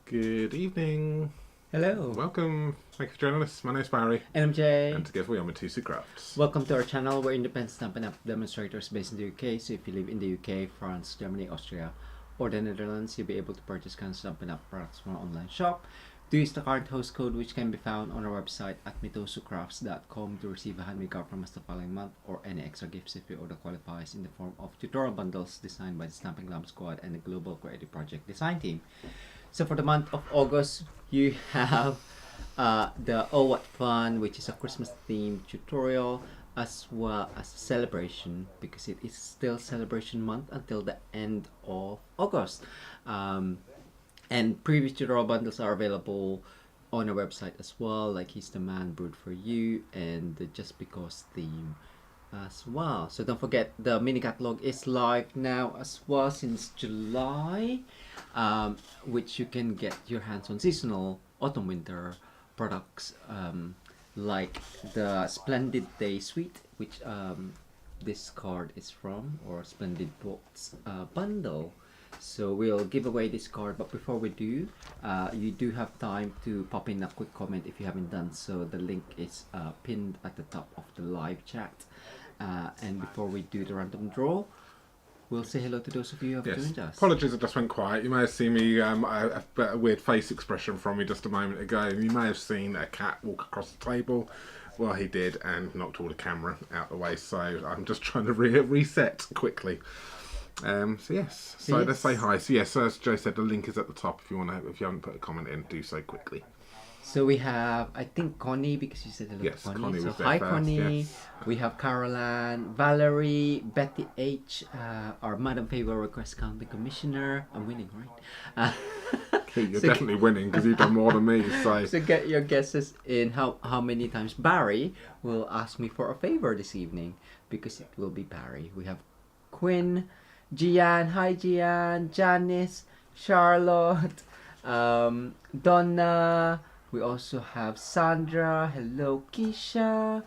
Good evening. Hello. Welcome. Thank you for joining us. My name's Barry. And I'm Jay. And together we are Mitosu Crafts. Welcome to our channel. We're independent Stampin' demonstrators based in the UK. So if you live in the UK, France, Germany, Austria, or the Netherlands, you'll be able to purchase Stampin' products from our online shop. Do use the current host code, which can be found on our website at mitosukcrafts.com to receive a handmade card from us the following month, or any extra gifts if your order qualifies, in the form of tutorial bundles designed by the Stampin' Glam Squad and the Global Creative Project Design Team. So for the month of August, you have the Oh What Fun, which is a Christmas themed tutorial, as well as a celebration, because it is still celebration month until the end of August. And previous tutorial bundles are available on our website as well, like He's the Man Brewed for You and the Just Because theme as well. So don't forget, the mini catalog is live now as well since July, which you can get your hands on seasonal autumn winter products, like the Splendid Day Suite, which this card is from, or Splendid Books bundle. So we'll give away this card, but before we do, you do have time to pop in a quick comment if you haven't done so. The link is pinned at the top of the live chat. And before we do the random draw, we'll say hello to those of you who have joined us. Apologies, I just went quiet. You may have seen me, a weird face expression from me just a moment ago. And you may have seen a cat walk across the table. Well, he did, and knocked all the camera out the way. So I'm just trying to reset quickly. So yes, so let's say hi. So yes, so as Joe said, the link is at the top. If you haven't put a comment in, do so quickly. So we have, I think, Connie, because you said hello to Connie. Connie was so there hi, first, Connie. yes. We have Caroline, Valerie, Betty H, our Madam Favor Request County Commissioner. I'm winning, right? You're definitely winning because you've done more than me. So get your guesses in how many times Barry will ask me for a favor this evening, because it will be Barry. We have Quinn, Gian, hi Gian, Janice, Charlotte, Donna. We also have Sandra, hello Keisha,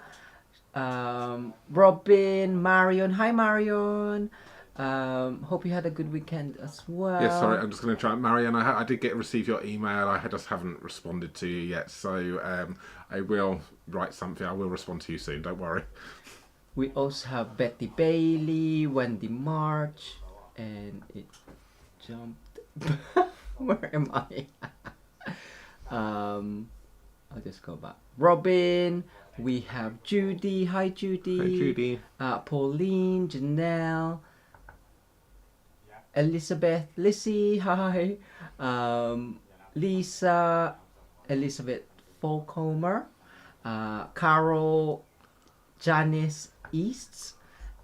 Robin, Marion, hi Marion. Hope you had a good weekend as well. Yeah, sorry, I'm just going to try. Marianne, I did receive your email. I just haven't responded to you yet, so I will write something. I will respond to you soon. Don't worry. We also have Betty Bailey, Wendy March, and it jumped. Where am I? I'll just go back. Robin, we have Judy. Hi, Judy. Hi, Judy. Pauline, Janelle, Elizabeth, Lissy. Hi. Lisa, Elizabeth Folkhomer, Carol, Janice Easts,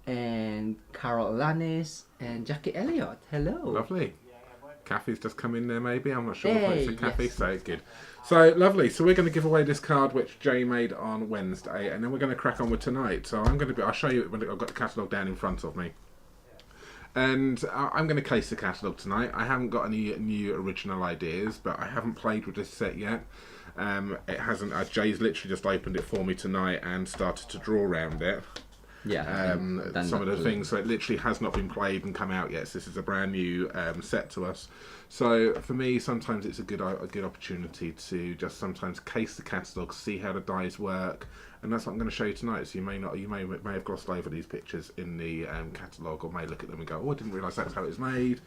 and Carol Alanis, and Jackie Elliott. Hello. Lovely. Kathy's just come in there, maybe. I'm not sure if Hey, it's a Kathy, yes. so it's good. So, lovely. So we're going to give away this card, which Jay made on Wednesday, and then we're going to crack on with tonight. So I'll show you when I've got the catalogue down in front of me. And I'm going to case the catalogue tonight. I haven't got any new original ideas, but I haven't played with this set yet. It hasn't. Jay's literally just opened it for me tonight and started to draw around it. Yeah. Some of the things, so it literally has not been played and come out yet. So this is a brand new set to us. So for me, sometimes it's a good opportunity to just sometimes case the catalogue, see how the dies work, and that's what I'm going to show you tonight. So you may have glossed over these pictures in the catalogue, or may look at them and go, "Oh, I didn't realise that's how it's made."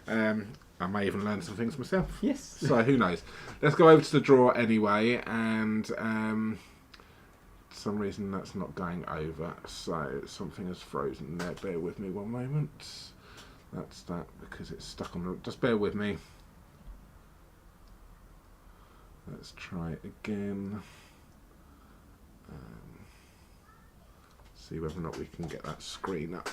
I may even learn some things myself. Yes. So who knows? Let's go over to the drawer anyway, and for some reason that's not going over, so something is frozen there. Bear with me one moment. That's that because it's stuck on the... Just bear with me. Let's try it again. See whether or not we can get that screen up.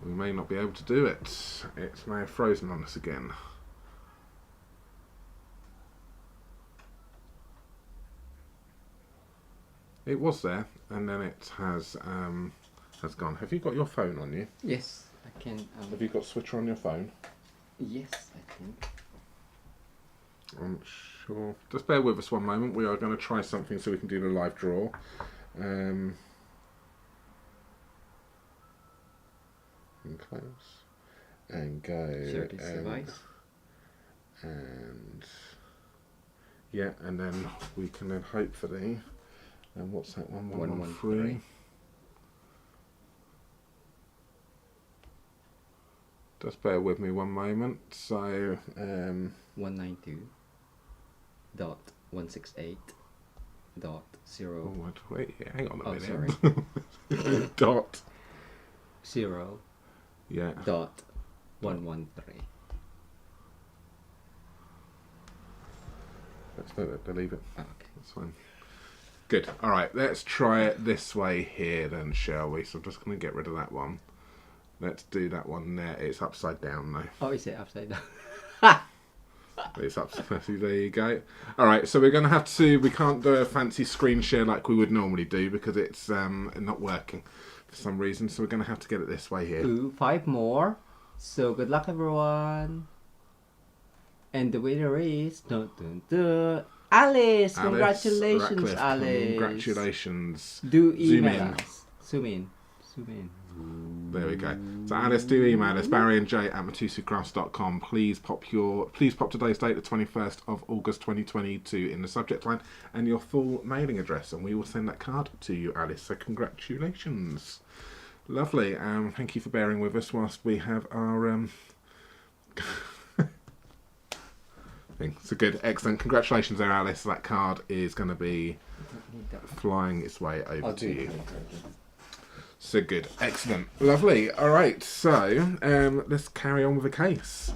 We may not be able to do it. It may have frozen on us again. It was there, and then it has gone. Have you got your phone on you? Yes, I can. Have you got Switcher on your phone? Yes, I think. I'm sure. Just bear with us one moment. We are going to try something so we can do the live draw. Close. and go. Share this device. And yeah, and then we can then hopefully. And what's that one? 113. Just bear with me one moment. So 192.168.0. wait, hang on a minute. Sorry. Dot. 0. Yeah. Dot 113. Let's leave it. Oh, okay. That's fine. Good. All right. Let's try it this way here then, shall we? So I'm just going to get rid of that one. Let's do that one there. It's upside down though. Oh, is it upside down? It's upside. There you go. All right. So we're going to have to. We can't do a fancy screen share like we would normally do because it's not working for some reason. So we're going to have to get it this way here. Ooh, 5 more. So good luck, everyone. And the winner is Alice. Congratulations, Alice. Congratulations. Do Zoom email in. us. Zoom in. There we go. So Alice, do email us, barryandj@mitosucrafts.com. Please pop today's date, the 21st of August 2022 in the subject line and your full mailing address, and we will send that card to you, Alice. So congratulations. Lovely. Thank you for bearing with us whilst we have our thing. So good, excellent. Congratulations there, Alice. That card is going to be flying its way over to you. So good, excellent, lovely. All right, so let's carry on with the case.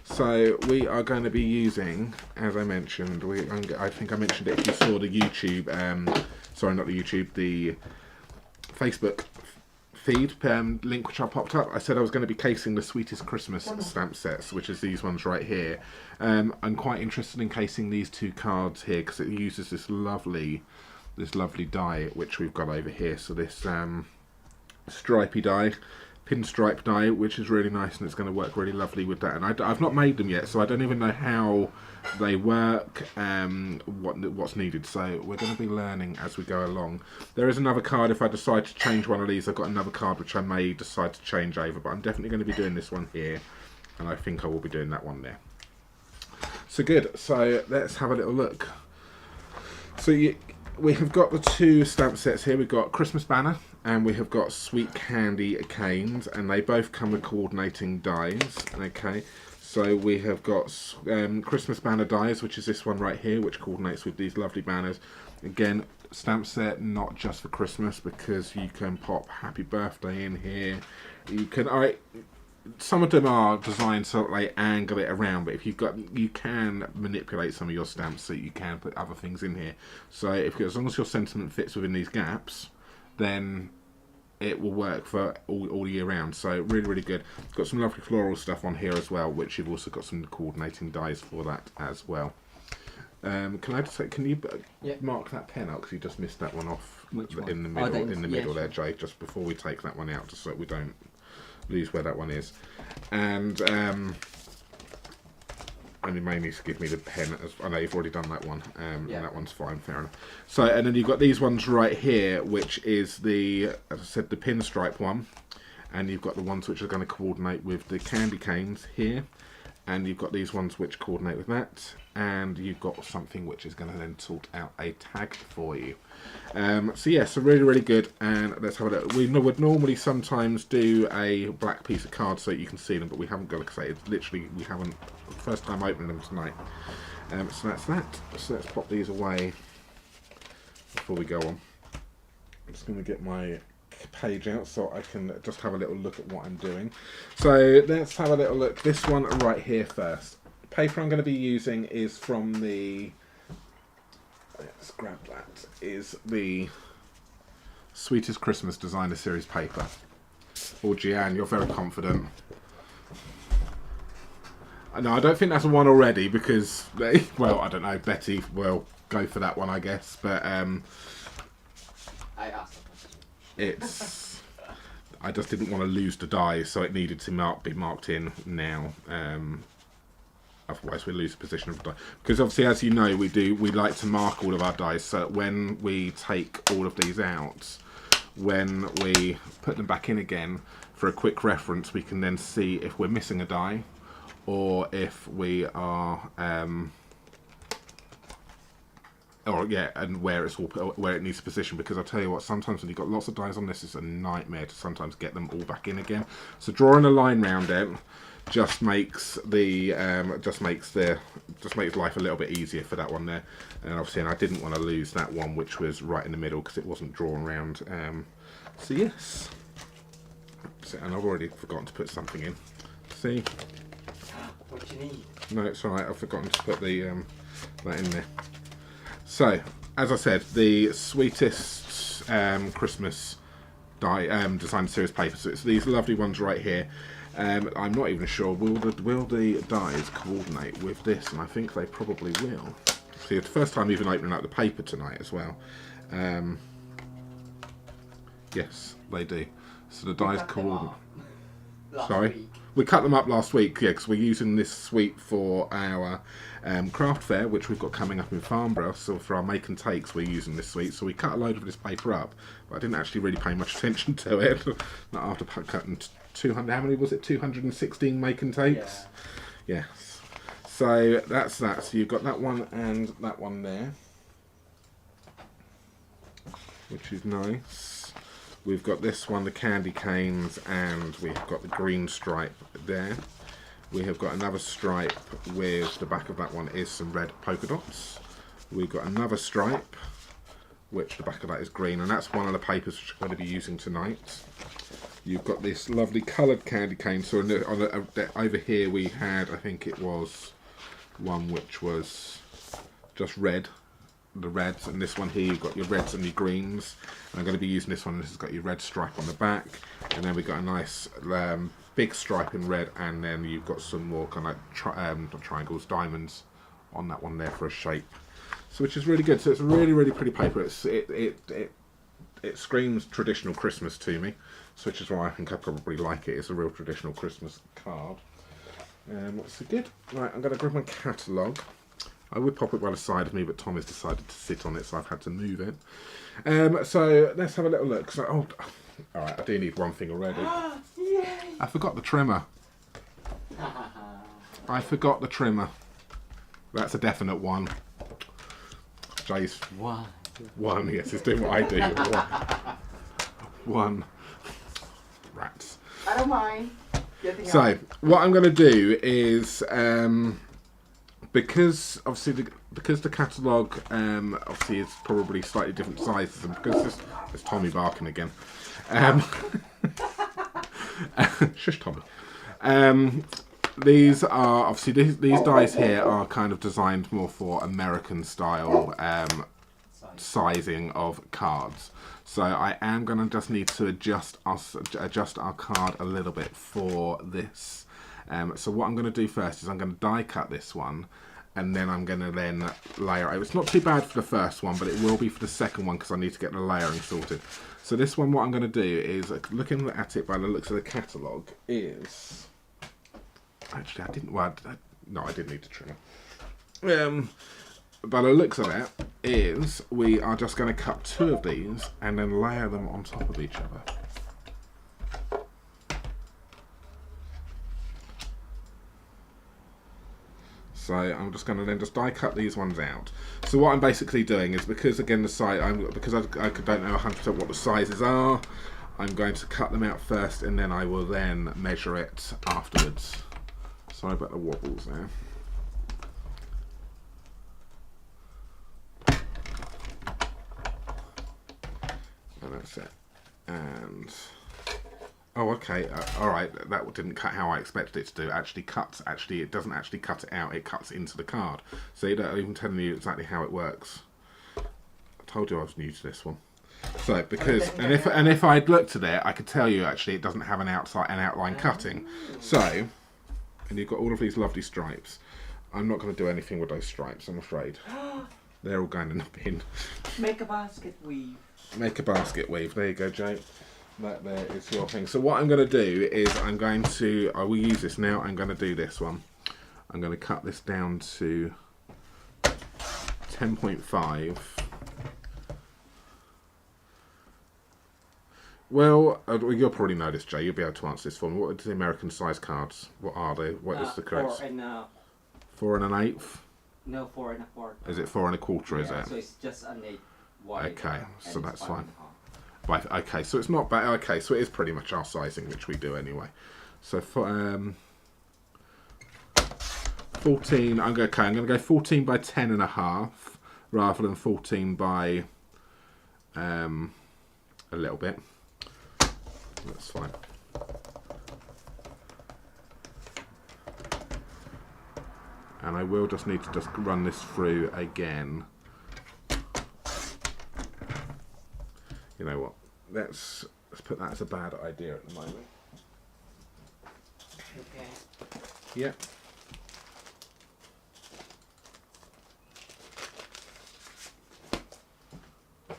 So we are going to be using, as I mentioned, I think I mentioned it if you saw the YouTube, sorry, not the YouTube, the Facebook feed link which I popped up. I said I was going to be casing the Sweetest Christmas stamp sets, which is these ones right here. I'm quite interested in casing these 2 cards here because it uses this lovely die which we've got over here. So this stripy die, pinstripe die, which is really nice, and it's going to work really lovely with that. And I've not made them yet, so I don't even know how they work, what's needed. So we're going to be learning as we go along. There is another card. If I decide to change one of these, I've got another card which I may decide to change over, but I'm definitely going to be doing this one here, and I think I will be doing that one there. So good. So let's have a little look. So we have got the 2 stamp sets here. We've got Christmas Banner and we have got Sweet Candy Canes, and they both come with coordinating dies. Okay, so we have got Christmas Banner dies, which is this one right here, which coordinates with these lovely banners. Again, stamp set not just for Christmas, because you can pop Happy Birthday in here. You can, some of them are designed so that they angle it around, but if you can manipulate some of your stamps so you can put other things in here. So as long as your sentiment fits within these gaps, then it will work for all year round. So really, really good. It's got some lovely floral stuff on here as well, which you've also got some coordinating dies for that as well. Can I just say, can you mark that pen out, because you just missed that one off. Which one? In the middle, there, Jay, just before we take that one out, just so we don't lose where that one is. And you may need to give me the pen. I know you've already done that one, and that one's fine, fair enough. So, and then you've got these ones right here, which is as I said, the pinstripe one, and you've got the ones which are going to coordinate with the candy canes here, and you've got these ones which coordinate with that, and you've got something which is going to then sort out a tag for you. So yeah, so really, really good. And let's have a look. We would normally sometimes do a black piece of card so you can see them, but we haven't got, like I say, it's literally, we haven't, first time opening them tonight. So that's that. So let's pop these away before we go on. I'm just going to get my page out so I can just have a little look at what I'm doing. So let's have a little look. This one right here first. Paper I'm going to be using is from the, let's grab that, is the Sweetest Christmas Designer Series paper. Oh, Gian, you're very confident. No, I don't think that's one already, because, well, I don't know, Betty will go for that one, I guess, but I asked. I just didn't want to lose the die, so it needed to be marked in now. Otherwise we lose the position of the die. Because obviously, as you know, we like to mark all of our dies, so that when we take all of these out, when we put them back in again, for a quick reference, we can then see if we're missing a die, or if we are, and where it needs to position. Because I'll tell you what, sometimes when you've got lots of dies on this, it's a nightmare to sometimes get them all back in again. So drawing a line round it just makes life a little bit easier for that one there. And obviously, I didn't want to lose that one, which was right in the middle, because it wasn't drawn round. So yes, and I've already forgotten to put something in. See? What you need? No, it's alright. I've forgotten to put the that in there. So, as I said, the Sweetest Christmas design series paper. So it's these lovely ones right here. I'm not even sure, will the dies coordinate with this? And I think they probably will. See, it's the first time even opening up the paper tonight as well. Yes, they do. So the dies coordinate. Sorry? We cut them up last week, yeah, because we're using this suite for our craft fair, which we've got coming up in Farnborough. So for our make and takes, we're using this suite. So we cut a load of this paper up, but I didn't actually really pay much attention to it. Not after cutting 200, how many was it? 216 make and takes? Yeah. Yes. So that's that. So you've got that one and that one there, which is nice. We've got this one, the candy canes, and we've got the green stripe there. We have got another stripe with the back of that one is some red polka dots. We've got another stripe, which the back of that is green, and that's one of the papers which I'm going to be using tonight. You've got this lovely coloured candy cane. So over here we had, I think it was one which was just red. The reds, and this one here you've got your reds and your greens, and I'm going to be using this one. This has got your red stripe on the back, and then we've got a nice big stripe in red, and then you've got some more kind of like triangles, diamonds on that one there for a shape, so which is really good. So it's a really pretty paper. It screams traditional Christmas to me, so which is why I think I probably like it. It's a real traditional Christmas card. What's it good? Right, I'm going to grab my catalogue. I would pop it by the side of me, but Tom has decided to sit on it, so I've had to move it. So let's have a little look. So, alright, I do need one thing already. Yay. I forgot the trimmer. I forgot the trimmer. That's a definite one. Jay's one. Yes, he's doing what I do. One. Rats. I don't mind. So what I'm going to do is. Because obviously the catalogue obviously is probably slightly different sizes, and because there's Tommy barking again. Shush, Tommy. These are obviously these dies here are kind of designed more for American style sizing of cards. So I am going to just need to adjust our card a little bit for this. So what I'm going to do first is I'm going to die cut this one, and then I'm going to then layer it. It's not too bad for the first one, but it will be for the second one because I need to get the layering sorted. So this one, what I'm going to do is, looking at it by the looks of the catalogue, is... Actually, I didn't... Well, no, I didn't need to trim. By the looks of it, is we are just going to cut two of these and then layer them on top of each other. So I'm just going to then just die cut these ones out. So what I'm basically doing is, because again the size, because I don't know 100% what the sizes are, I'm going to cut them out first, and then I will then measure it afterwards. Sorry about the wobbles there. And that's it. And oh, okay. All right. That didn't cut how I expected it to do. It actually cuts. Actually, it doesn't actually cut it out. It cuts into the card. So you don't even telling you exactly how it works. I told you I was new to this one. So because and if I'd looked at it, I could tell you actually it doesn't have an outline cutting. So, and you've got all of these lovely stripes. I'm not going to do anything with those stripes, I'm afraid. They're all going in the bin. Make a basket weave. Make a basket weave. There you go, Jay. That there is your thing. So what I'm going to do is I will use this now. I'm going to do this one. I'm going to cut this down to 10.5, Well, you'll probably know this, Jay. You'll be able to answer this for me. What are the American size cards? What are they? What is the correct? 4 1/8. No, 4 1/4. Is it 4 1/4? Is it? So it's just an 8 wide. Okay, so that's fine. Right, okay, so it's not bad. Okay, so it is pretty much our sizing, which we do anyway. So for 14, I'm going to go 14 by 10.5 rather than 14 by a little bit. That's fine. And I will just need to just run this through again. You know what? Let's put that as a bad idea at the moment. Okay. Yeah.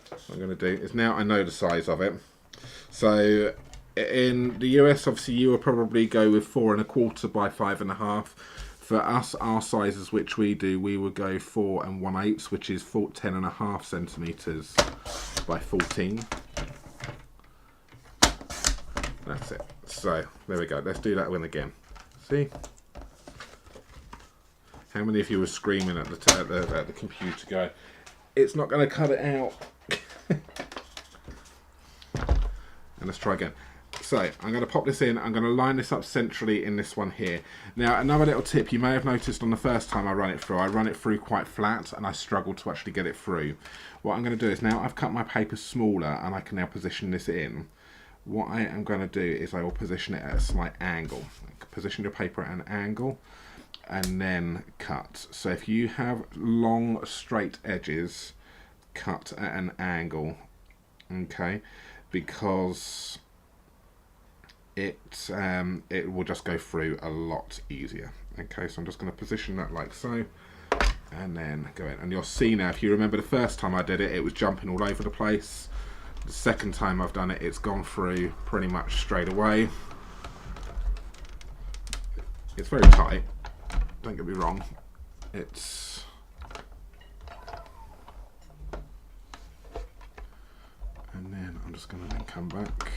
What I'm going to do is now I know the size of it. So in the US, obviously, you will probably go with 4 1/4 by 5.5. For us, our sizes, which we do, we will go 4 1/8, which is 10.5 centimeters by 14. That's it. So there we go. Let's do that one again. See? How many of you were screaming at the computer going, it's not going to cut it out? And let's try again. So I'm going to pop this in. I'm going to line this up centrally in this one here. Now, another little tip you may have noticed on the first time I run it through, I run it through quite flat and I struggle to actually get it through. What I'm going to do is now I've cut my paper smaller and I can now position this in. What I am going to do is I will position it at a slight angle. Position your paper at an angle and then cut. So if you have long straight edges, cut at an angle, okay, because it will just go through a lot easier. Okay, so I'm just going to position that like so, and then go in. And you'll see now, if you remember the first time I did it, it was jumping all over the place. The second time I've done it, it's gone through pretty much straight away. It's very tight, don't get me wrong. It's... And then I'm just going to then come back.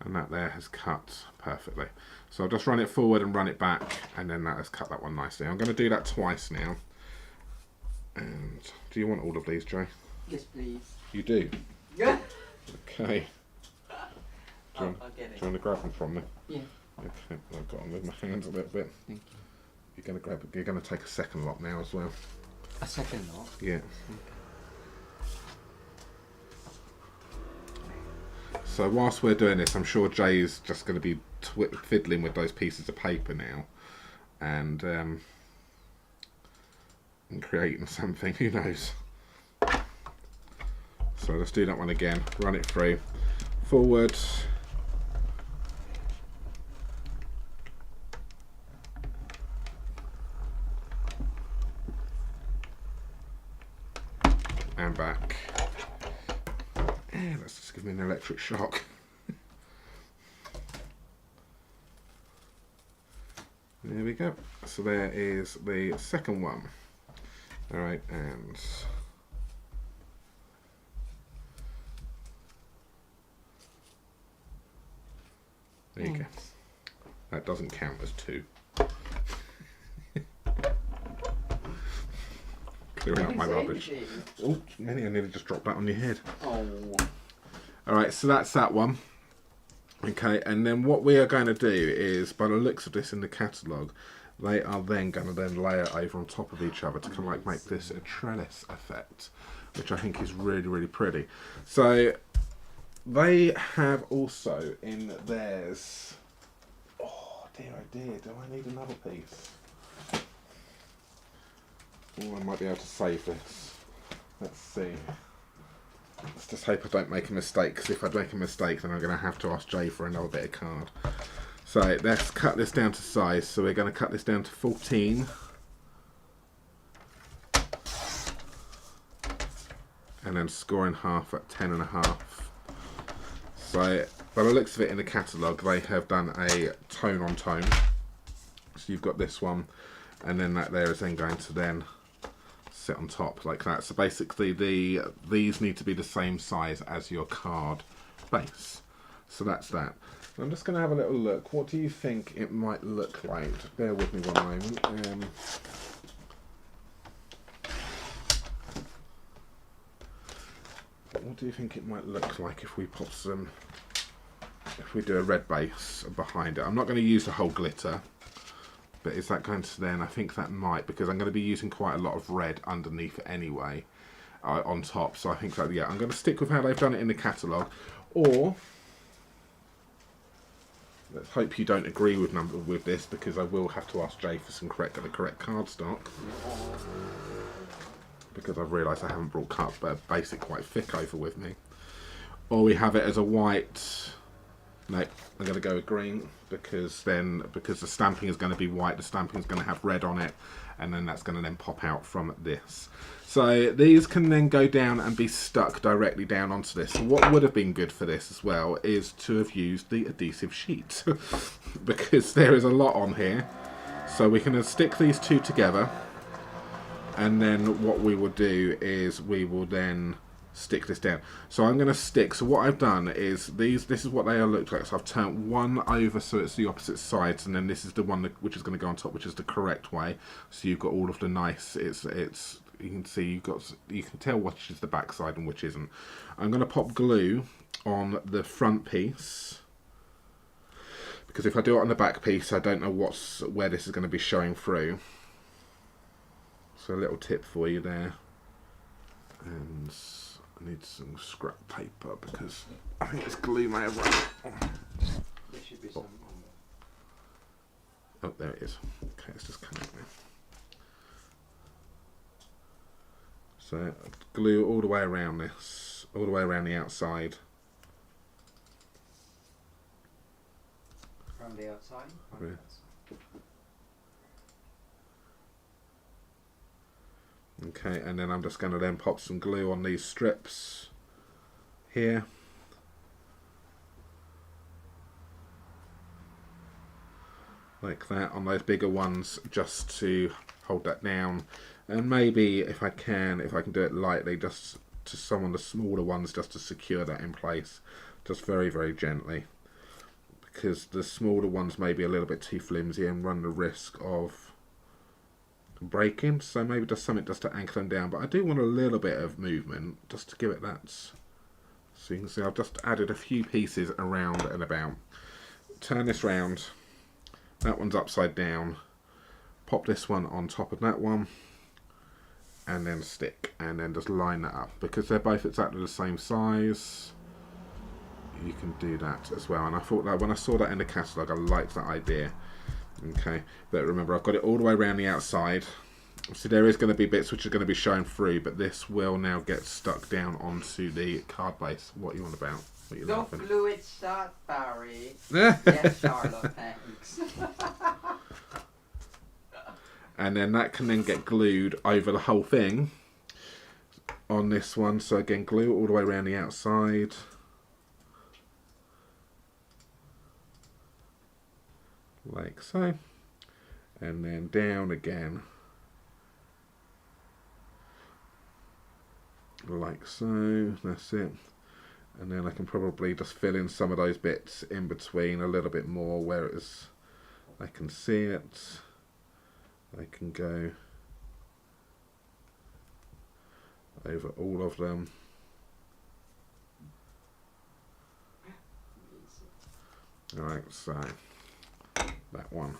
And that there has cut perfectly. So I'll just run it forward and run it back, and then that has cut that one nicely. I'm going to do that twice now. And do you want all of these, Jay? Yes, please. You do? Yeah. Okay. Do you want to grab them from me? Yeah. Okay, I've got them with my hands a little bit. Thank you. You're going to take a second lot now as well. A second lot? Yeah. So whilst we're doing this, I'm sure Jay's just going to be fiddling with those pieces of paper now, and creating something. Who knows? So let's do that one again. Run it through, forward. And back. Let's just give me an electric shock. There we go. So there is the second one. Alright, and there you go. That doesn't count as 2. Clearing up my rubbish. Oh, Nelly, I nearly just dropped that on your head. Oh. Alright, so that's that one. Okay, and then what we are going to do is, by the looks of this in the catalogue, they are then going to then layer over on top of each other to kind of like make this a trellis effect, which I think is really, really pretty. So they have also in theirs, oh dear, do I need another piece? Oh, I might be able to save this. Let's see. Let's just hope I don't make a mistake, because if I make a mistake then I'm going to have to ask Jay for another bit of card. So let's cut this down to size. So we're going to cut this down to 14. And then score in half at 10.5. So by the looks of it in the catalogue, they have done a tone on tone. So you've got this one, and then that there is then going to then sit on top like that. So basically these need to be the same size as your card base. So that's that. I'm just going to have a little look. What do you think it might look like? Bear with me one moment. What do you think it might look like if we pop some, if we do a red base behind it? I'm not going to use the whole glitter, but is that going to then, I think that might, because I'm going to be using quite a lot of red underneath it anyway, on top. So I think that, yeah, I'm going to stick with how they've done it in the catalogue. Or, let's hope you don't agree with this, because I will have to ask Jay for some the correct cardstock. Because I've realised I haven't brought basic white thick over with me. Or we have it as a white. No, I'm going to go with green, because the stamping is going to be white, the stamping is going to have red on it, and then that's going to then pop out from this. So these can then go down and be stuck directly down onto this. So what would have been good for this as well is to have used the adhesive sheet, because there is a lot on here. So we can stick these two together, and then what we will do is we will then stick this down. So I'm going to stick, so what I've done is this is what they look like. So I've turned one over so it's the opposite sides, and then this is the one which is going to go on top, which is the correct way. So you've got all of the nice, you can see you can tell which is the back side and which isn't. I'm going to pop glue on the front piece, because if I do it on the back piece, I don't know where this is going to be showing through. So a little tip for you there. And I need some scrap paper because I think this glue may have run. There should be some. Oh, there it is. Okay, it's just coming out now. So glue all the way around this, all the way around the outside. From the outside? From the outside. Okay, and then I'm just going to then pop some glue on these strips here. Like that, on those bigger ones, just to hold that down. And maybe if I can do it lightly, just to some of the smaller ones, just to secure that in place, just very, very gently. Because the smaller ones may be a little bit too flimsy and run the risk of breaking, so maybe just something just to anchor them down. But I do want a little bit of movement just to give it that. So you can see I've just added a few pieces around and about. Turn this round, that one's upside down, pop this one on top of that one, and then stick, and then just line that up. Because they're both exactly the same size, you can do that as well. And I thought that when I saw that in the catalogue, I liked that idea. Okay, but remember, I've got it all the way around the outside. So there is going to be bits which are going to be shown through, but this will now get stuck down onto the card base. What are you on about? What are you Don't laughing? glue it shut, Barry. Yes, Charlotte, thanks. And then that can then get glued over the whole thing on this one. So again, glue it all the way around the outside. Like so, and then down again, like so. That's it. And then I can probably just fill in some of those bits in between a little bit more where it is. I can see it. I can go over all of them. Alright, so that one,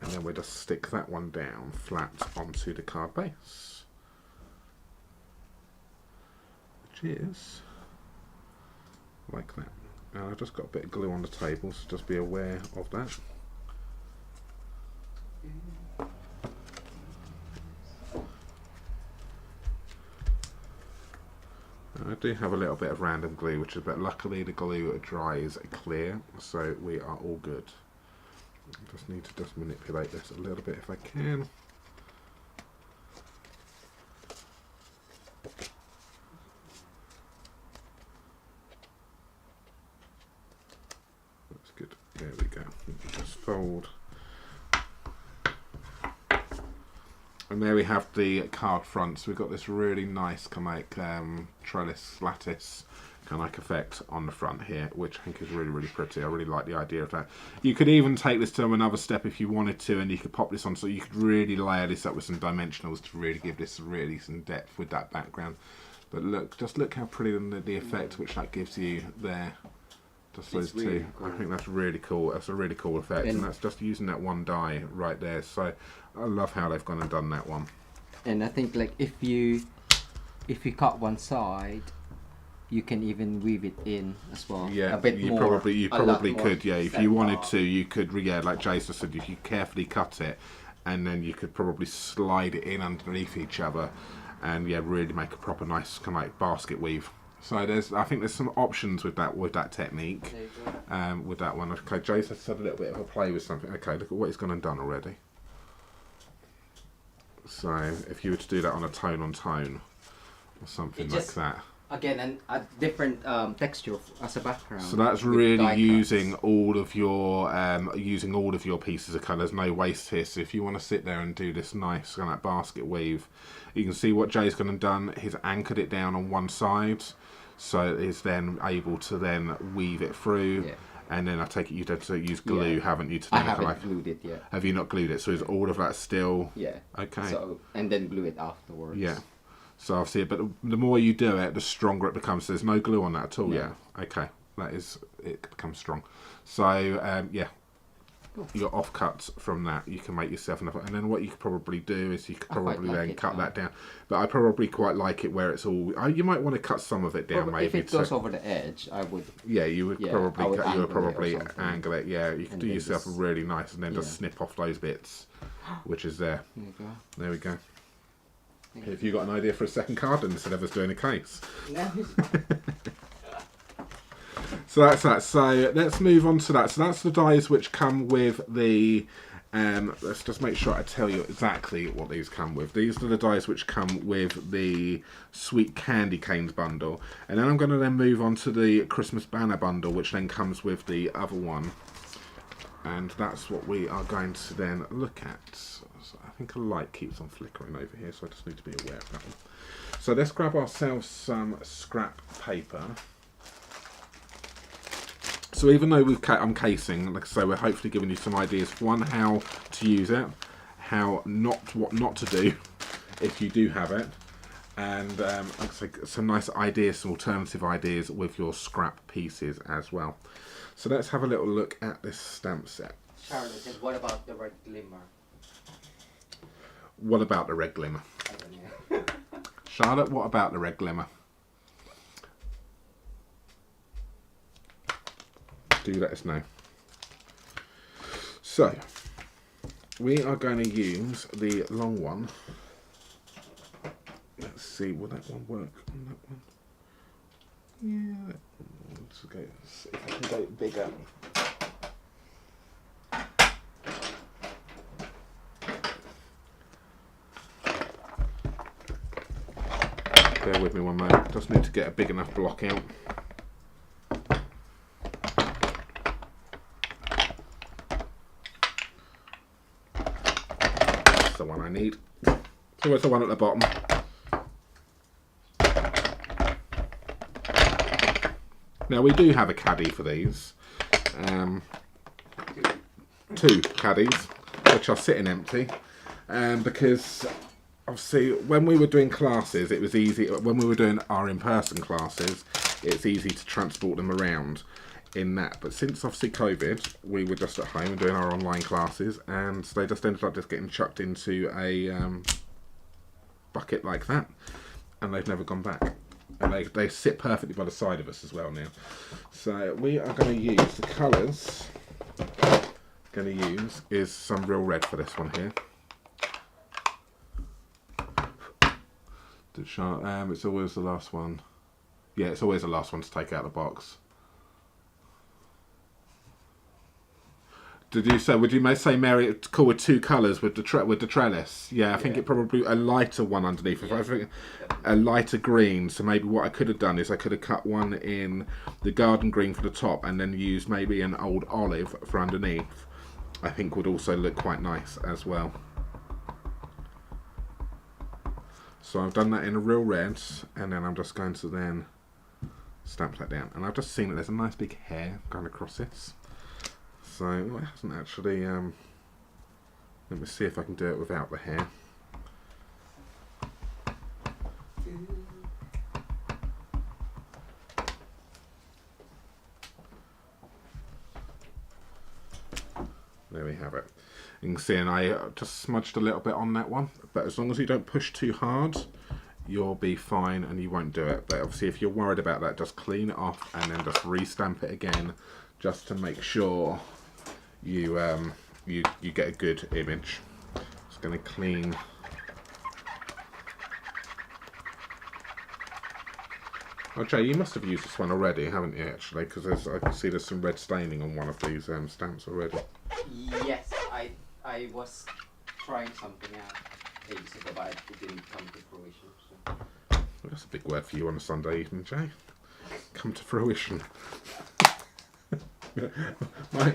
and then we just stick that one down flat onto the card base, which is like that. And I've just got a bit of glue on the table, so just be aware of that. I do have a little bit of random glue, which is, but luckily the glue dries clear, so we are all good. I just need to just manipulate this a little bit if I can. Just fold. And there we have the card front. So we've got this really nice kind of like trellis lattice kind of like effect on the front here, which I think is really, really pretty. I really like the idea of that. You could even take this to another step if you wanted to, and you could pop this on, so you could really layer this up with some dimensionals to really give this really some depth with that background. But look, just look how pretty the effect which that gives you there. Just those really two. cool. I think that's really cool. That's a really cool effect, and that's just using that one die right there. So I love how they've gone and done that one. And I think like if you cut one side, you can even weave it in as well. Yeah, a bit you more. probably could. Yeah, if you wanted to. to, you could. Yeah, like Jason said, if you carefully cut it, and then you could probably slide it in underneath each other, and yeah, really make a proper nice kind of like basket weave. So I think there's some options with that technique. With that one. Okay, Jason's had a little bit of a play with something. Okay, look at what he's gone and done already. So if you were to do that on a tone on tone, or something like that. Again, a different texture as a background. So that's really using all of your pieces of colour. There's no waste here. So if you want to sit there and do this nice kind of like basket weave, you can see what Jay's gone and done. He's anchored it down on one side, so it's then able to then weave it through. Yeah. And then I take it you did to use glue, haven't you? I haven't glued it yet. Have you not glued it? So is all of that still? Yeah. Okay. So and then glue it afterwards. Yeah. So I'll see it, but the more you do it, the stronger it becomes. So there's no glue on that at all. Yeah. Okay. It becomes strong. So yeah, cool. Your offcuts from that, you can make yourself enough. And then what you could probably do is you could probably then cut that down. But I probably quite like it where it's all. You might want to cut some of it down, maybe. If it goes over the edge, I would. Yeah, you would probably angle it. Yeah, you could do yourself a really nice, and then just snip off those bits, which is there. There you go. There we go. If you got an idea for a second card instead of us doing a case. No. So that's that. So let's move on to that. So that's the dies which come with the. Let's just make sure I tell you exactly what these come with. These are the dies which come with the Sweet Candy Canes bundle, and then I'm going to then move on to the Christmas Banner bundle, which then comes with the other one, and that's what we are going to then look at. So I think a light keeps on flickering over here, so I just need to be aware of that one. So let's grab ourselves some scrap paper. So even though I'm casing, like I say, we're hopefully giving you some ideas. One, how to use it, what not to do if you do have it, and like I say, some nice ideas, some alternative ideas with your scrap pieces as well. So let's have a little look at this stamp set. Charlotte, and what about the red glimmer? What about the red glimmer? I don't know. Charlotte, what about the red glimmer? Do let us know. So, we are going to use the long one. Let's see, will that one work on that one? Yeah. Let's go, see if I can go bigger. Bear with me one moment. Just need to get a big enough block out. That's the one I need. So where's the one at the bottom? Now we do have a caddy for these. Two caddies, which are sitting empty, because obviously when we were doing classes it was easy. When we were doing our in-person classes, it's easy to transport them around in that, but since obviously COVID, we were just at home doing our online classes, and they just ended up just getting chucked into a bucket like that, and they've never gone back, and they sit perfectly by the side of us as well now. So we are going to use the colours. Going to use is some real red for this one here. It's always the last one. Yeah, it's always the last one to take out of the box. Did you say? Would you say marry it cool with two colours with the trellis? Yeah, I think it probably a lighter one underneath. If I think a lighter green. So maybe what I could have done is I could have cut one in the garden green for the top, and then used maybe an old olive for underneath. I think would also look quite nice as well. So I've done that in a real red, and then I'm just going to then stamp that down. And I've just seen that there's a nice big hair going across this. So it hasn't actually, let me see if I can do it without the hair. There we have it. You can see, and I just smudged a little bit on that one, but as long as you don't push too hard, you'll be fine and you won't do it. But obviously if you're worried about that, just clean it off and then just re-stamp it again, just to make sure you you get a good image. Just going to clean. Oh, Jay, you must have used this one already, haven't you? Actually, because I can see there's some red staining on one of these stamps already. Yes, I was trying something out ages ago, but it didn't come to fruition. So. Well, that's a big word for you on a Sunday evening, Jay. Come to fruition.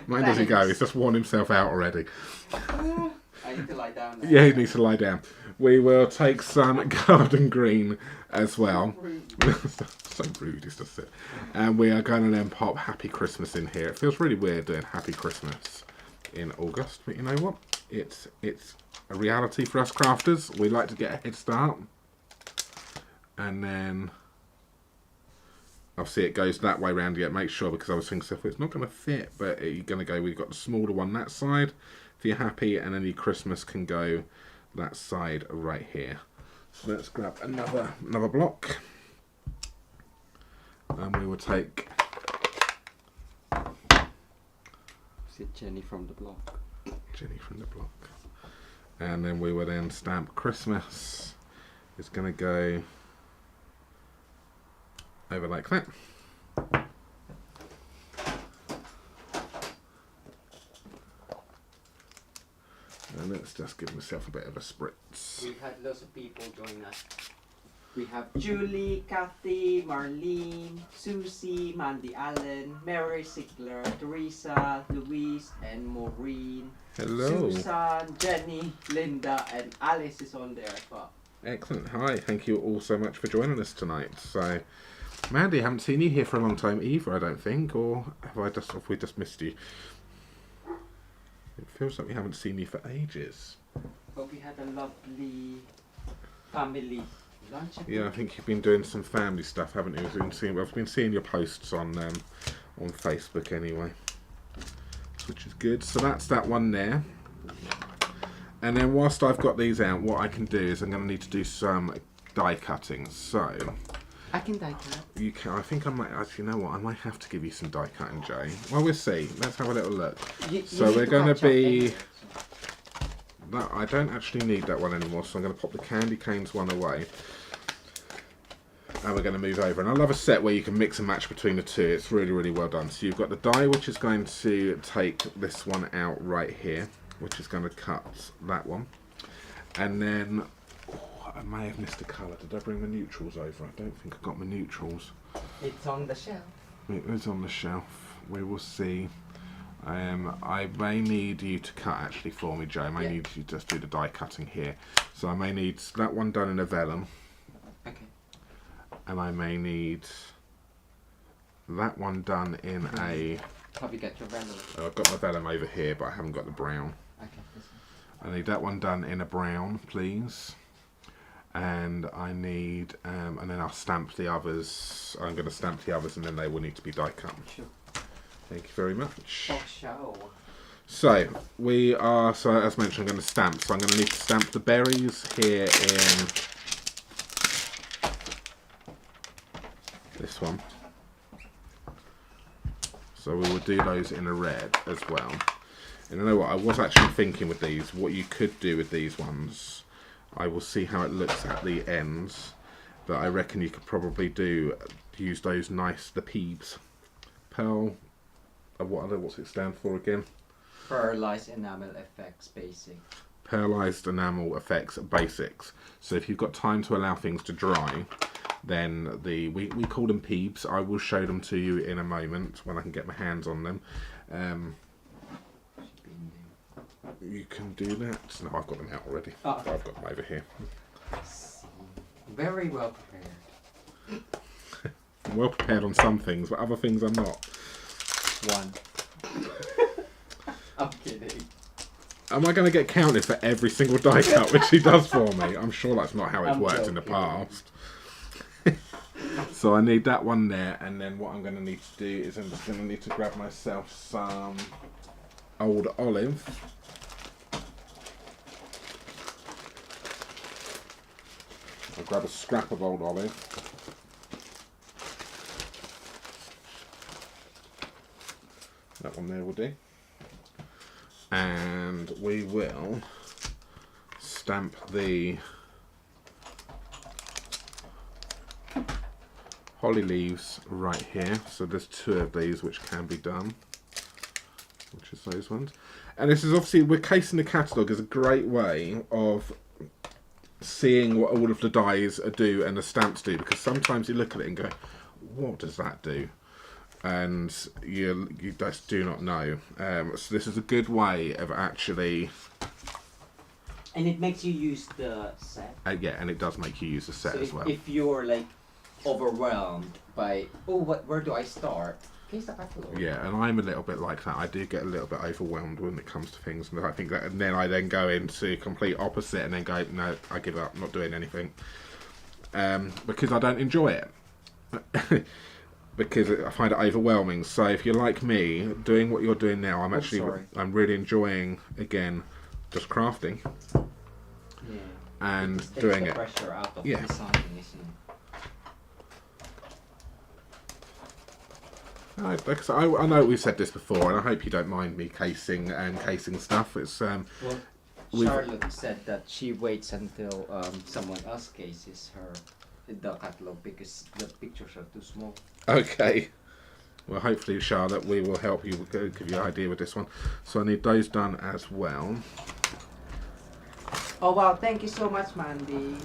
Mine doesn't go. He's just worn himself out already. I need to lie down now. Yeah, he needs to lie down. We will take some garden green as well. So rude, it's just it. And we are going to then pop Happy Christmas in here. It feels really weird doing Happy Christmas in August, but you know what? It's a reality for us crafters. We like to get a head start. And then obviously it goes that way round yet. Make sure, because I was thinking it's not going to fit, but you're going to go, we've got the smaller one that side if you're happy, and then your Christmas can go that side right here. So let's grab another block, and we will take. Is it Jenny from the block? Jenny from the block. And then we will then stamp Christmas. It's going to go over like that. And let's just give myself a bit of a spritz. We've had lots of people join us. We have Julie, Kathy, Marlene, Susie, Mandy Allen, Mary Sigler, Teresa, Louise, and Maureen. Hello. Susan, Jenny, Linda, and Alice is on there as well. Excellent. Hi. Thank you all so much for joining us tonight. So, Mandy, I haven't seen you here for a long time either, I don't think, or have we just missed you? It feels like we haven't seen you for ages. But we had a lovely family lunch. Yeah, I think you've been doing some family stuff, haven't you? I've been seeing your posts on Facebook anyway, which is good. So that's that one there. And then whilst I've got these out, what I can do is I'm going to need to do some die cutting. So I can die cut. you can. I think I might. Actually, you know what? I might have to give you some die cutting, Jay. Well, we'll see. Let's have a little look. So we're going to be. That I don't actually need that one anymore, so I'm going to pop the candy canes one away. And we're going to move over. And I love a set where you can mix and match between the two. It's really, really well done. So you've got the die, which is going to take this one out right here, which is going to cut that one. And then, I may have missed a colour. Did I bring the neutrals over? I don't think I got my neutrals. It's on the shelf. It is on the shelf. We will see. I may need you to cut actually for me, Joe. I may need you to just do the die cutting here. So I may need that one done in a vellum. Okay. And I may need that one done in a. Have you got your vellum? I've got my vellum over here, but I haven't got the brown. Okay. This one. I need that one done in a brown, please. And I need, and then I'll stamp the others. I'm going to stamp the others, and then they will need to be die cut. Sure. Thank you very much. For sure. So we are. So as mentioned, I'm going to stamp. So I'm going to need to stamp the berries here in this one. So we will do those in a red as well. And you know what? I was actually thinking with these, what you could do with these ones. I will see how it looks at the ends, but I reckon you could probably use those nice, the peeps. Pearl, what's it stand for again? Pearlized enamel effects basic. Pearlized enamel effects basics. So if you've got time to allow things to dry, then we call them peebs. I will show them to you in a moment when I can get my hands on them. You can do that. No, I've got them out already. Oh. I've got them over here. Very well prepared. I'm well prepared on some things, but other things I'm not. One. I'm kidding. Am I going to get counted for every single die cut which he does for me? I'm sure that's not how it's worked in the past. So I need that one there, and then what I'm going to need to do is I'm just going to need to grab myself some old olive. I'll grab a scrap of old olive. That one there will do. And we will stamp the holly leaves right here. So there's 2 of these which can be done, which is those ones. And this is obviously, we're casing the catalogue as a great way of seeing what all of the dies do and the stamps do, because sometimes you look at it and go, what does that do? And you just do not know. So this is a good way of actually... And it makes you use the set. Yeah, and it does make you use the set as well. If you're like overwhelmed by, where do I start? Case the catalog. Yeah, and I'm a little bit like that. I do get a little bit overwhelmed when it comes to things, and I think that, and then I go into complete opposite, and then go, no, I give up, not doing anything, because I don't enjoy it. Because I find it overwhelming. So if you're like me, doing what you're doing now, I'm really enjoying, again, just crafting. Yeah. And it doing the it. Pressure out of Yeah. designing, isn't it? I know we've said this before, and I hope you don't mind me casing stuff. It's Charlotte said that she waits until someone else cases her the catalog because the pictures are too small. Okay. Well, hopefully, Charlotte, we will help you, give you an idea with this one. So I need those done as well. Oh wow! Thank you so much, Mandy.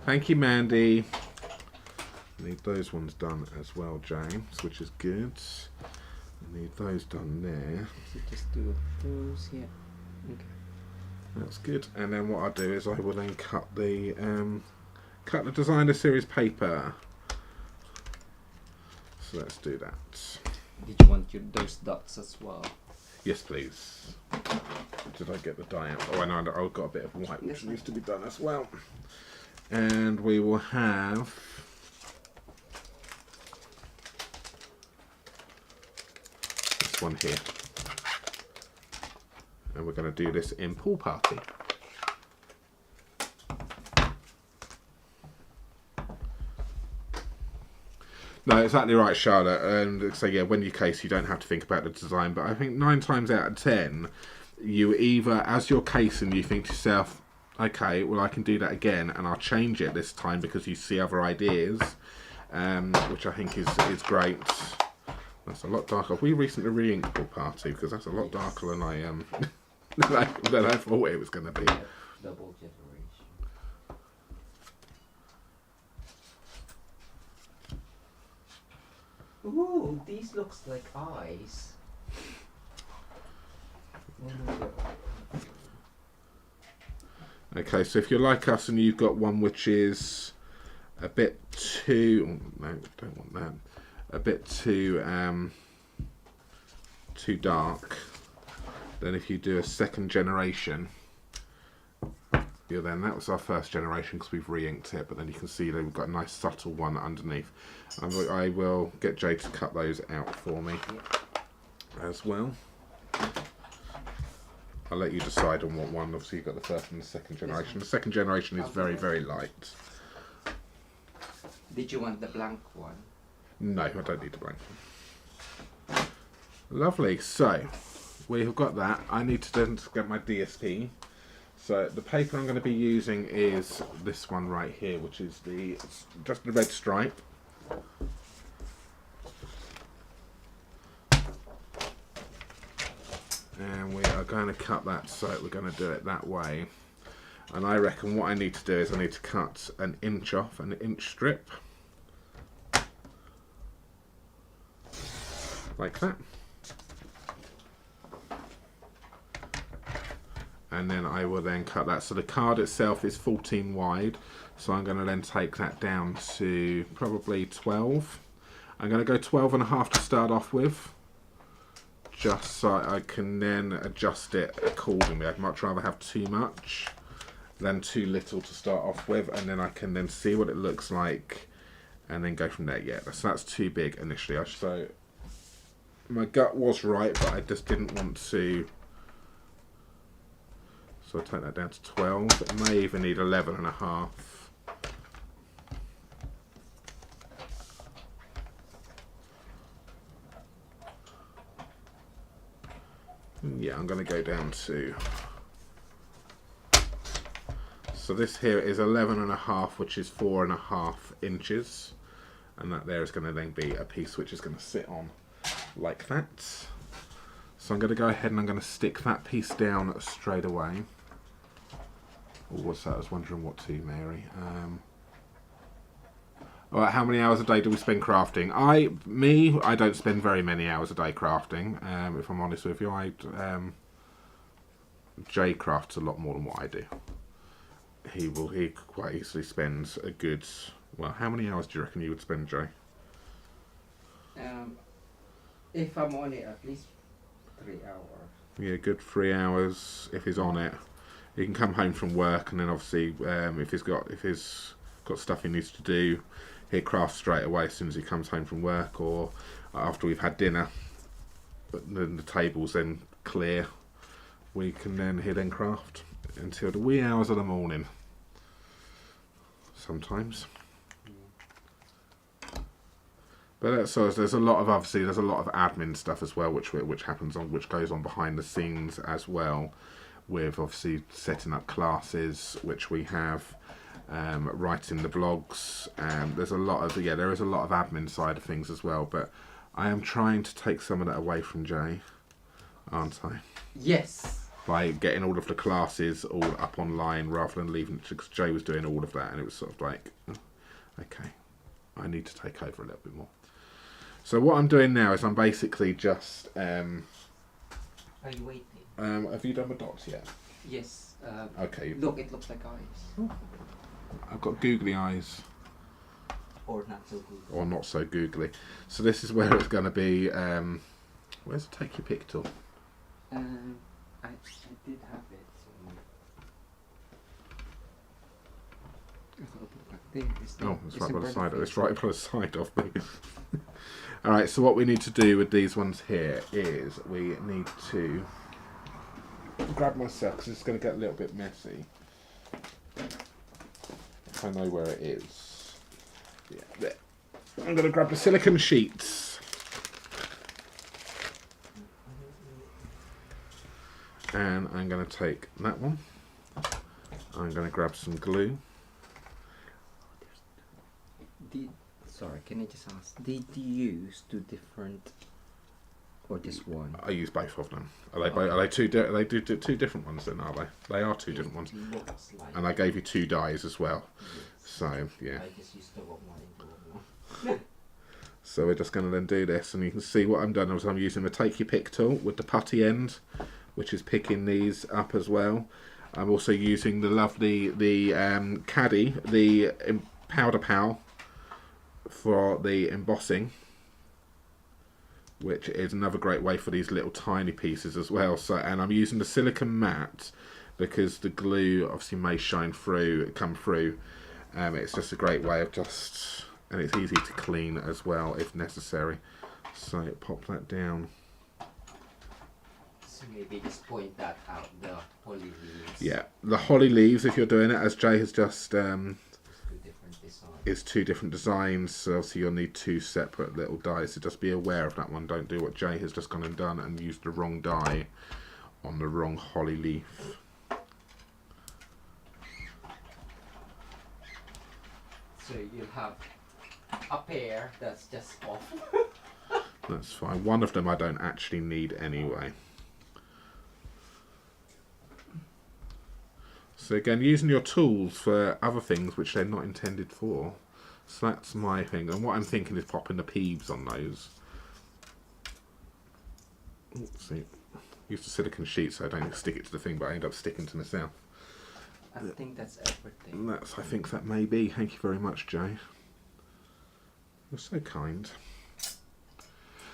Thank you, Mandy. Need those ones done as well, James, which is good. I need those done there. So just do those, yeah. Okay. That's good. And then what I'll do is I will then cut the designer series paper. So let's do that. Did you want those dots as well? Yes, please. Did I get the die out? Oh, I know, I've got a bit of white which needs to be done as well. And we will have this one here. And we're going to do this in Pool Party. No, exactly right, Charlotte. And so yeah, when you case, you don't have to think about the design. But I think 9 times out of 10, you either, as you're casing, you think to yourself, okay, well I can do that again, and I'll change it this time because you see other ideas, which I think is great. That's a lot darker. We recently re-inked Pool Party because that's a lot darker than I than I thought it was going to be. Double generation. Ooh, these looks like eyes. Okay, so if you're like us and you've got one which is a bit too, no, don't want that, a bit too dark, then if you do a second generation, then that was our first generation because we've re-inked it, but then you can see that we've got a nice subtle one underneath. I will get Jay to cut those out for me as well. I'll let you decide on what one. Obviously you've got the first and the second generation. The second generation is very, very light. Did you want the blank one? No, I don't need the blank one. Lovely, so we have got that. I need to then get my DSP. So the paper I'm going to be using is this one right here, which is just the red stripe. And we are going to cut that, so we're going to do it that way. And I reckon what I need to do is I need to cut an inch off, an inch strip. Like that. And then I will then cut that. So the card itself is 14 wide. So I'm going to then take that down to probably 12. I'm going to go 12.5 to start off with. Just so I can then adjust it accordingly. I'd much rather have too much than too little to start off with, and then I can then see what it looks like and then go from there. Yeah, so that's too big initially. So my gut was right, but I just didn't want to. So I'll take that down to 12. It may even need 11.5. Yeah, I'm going to go down to, so this here is 11.5, which is 4.5 inches, and that there is going to then be a piece which is going to sit on like that. So I'm going to go ahead and I'm going to stick that piece down straight away. Oh, what's that? I was wondering what to, Mary. Alright, how many hours a day do we spend crafting? I don't spend very many hours a day crafting, if I'm honest with you. Jay crafts a lot more than what I do. He quite easily spends a good, well, how many hours do you reckon you would spend, Jay? If I'm on it, at least 3 hours. Yeah, good 3 hours if he's on it. He can come home from work, and then obviously if he's got stuff he needs to do, he'll craft straight away as soon as he comes home from work, or after we've had dinner. But then the table's then clear. He'll then craft until the wee hours of the morning. Sometimes. But so there's a lot of admin stuff as well, which goes on behind the scenes as well, with obviously setting up classes, which we have. Writing the blogs, there is a lot of admin side of things as well, but I am trying to take some of that away from Jay, aren't I? Yes. By getting all of the classes all up online rather than leaving it, because Jay was doing all of that, and it was sort of like, okay, I need to take over a little bit more. So what I'm doing now is I'm basically just. Are you waiting? Have you done the dots yet? Yes. Okay. Look, it looks like eyes. Ooh. I've got googly eyes. Or not so googly. Or not so googly. So this is where it's going to be. Where's the take your pick tool? I did have it. So. It's right by the side. It's right by the side of me. All right. So what we need to do with these ones here is we need to grab myself, because it's going to get a little bit messy. I know where it is. Yeah, there. I'm going to grab the silicone sheets. And I'm going to take that one. I'm going to grab some glue. Sorry, can I just ask, did you use 2 different, or just one? I use both of them. Are they two different ones then, are they? They are two different ones. And I gave you 2 dies as well. Yes. So, yeah. I just used the one into one. So we're just going to then do this, and you can see what I'm doing. I'm using the take your pick tool with the putty end, which is picking these up as well. I'm also using the lovely, caddy, the powder pal, for the embossing, which is another great way for these little tiny pieces as well. So, and I'm using the silicone matte because the glue obviously may come through. It's just a great way of and it's easy to clean as well if necessary. So pop that down. So maybe just point that out, the holly leaves. Yeah, the holly leaves, if you're doing it, as Jay has just is 2 different designs, so obviously you'll need 2 separate little dies, so just be aware of that one. Don't do what Jay has just gone and done and used the wrong die on the wrong holly leaf. So you have a pair that's just off. That's fine. One of them I don't actually need anyway. So again, using your tools for other things which they're not intended for. So that's my thing. And what I'm thinking is popping the peeves on those. Let's see. Use the silicone sheet so I don't stick it to the thing, but I end up sticking to myself. I think that's everything. I think that may be. Thank you very much, Jay. You're so kind.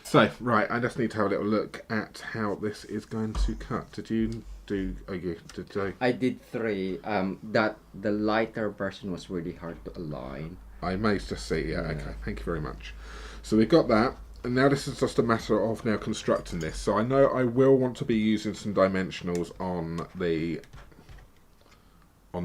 So, right, I just need to have a little look at how this is going to cut. Did you do... Oh, yeah, did I? I did 3. That the lighter version was really hard to align. I may just see, yeah, okay. Thank you very much. So we've got that. And now this is just a matter of now constructing this. So I know I will want to be using some dimensionals on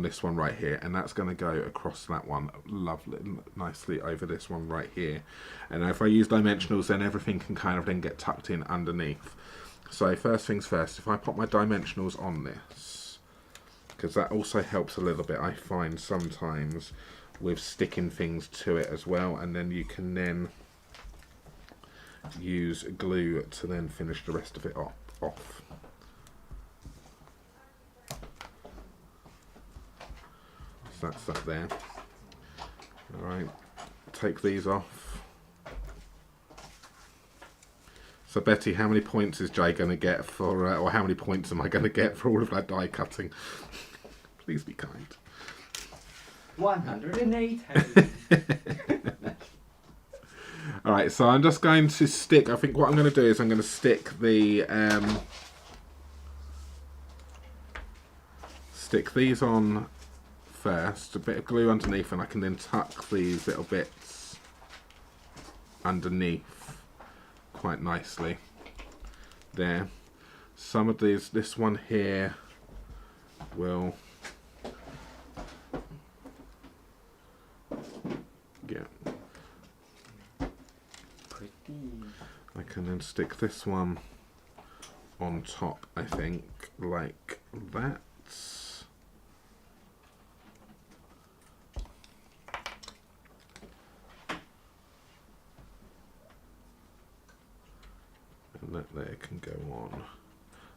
this one right here, and that's going to go across that one lovely, nicely over this one right here. And if I use dimensionals, then everything can kind of then get tucked in underneath. So first things first, if I pop my dimensionals on this, because that also helps a little bit, I find sometimes with sticking things to it as well, and then you can then use glue to then finish the rest of it off. So that's that there. Alright, take these off. So Betty, how many points is Jay going to get for, or how many points am I going to get for all of that die cutting? Please be kind. 108. Alright, so I'm just going to stick, I think what I'm going to do is I'm going to stick stick these on first, a bit of glue underneath, and I can then tuck these little bits underneath quite nicely there. Some of these, this one here will I can then stick this one on top, I think, like that. And that there can go on.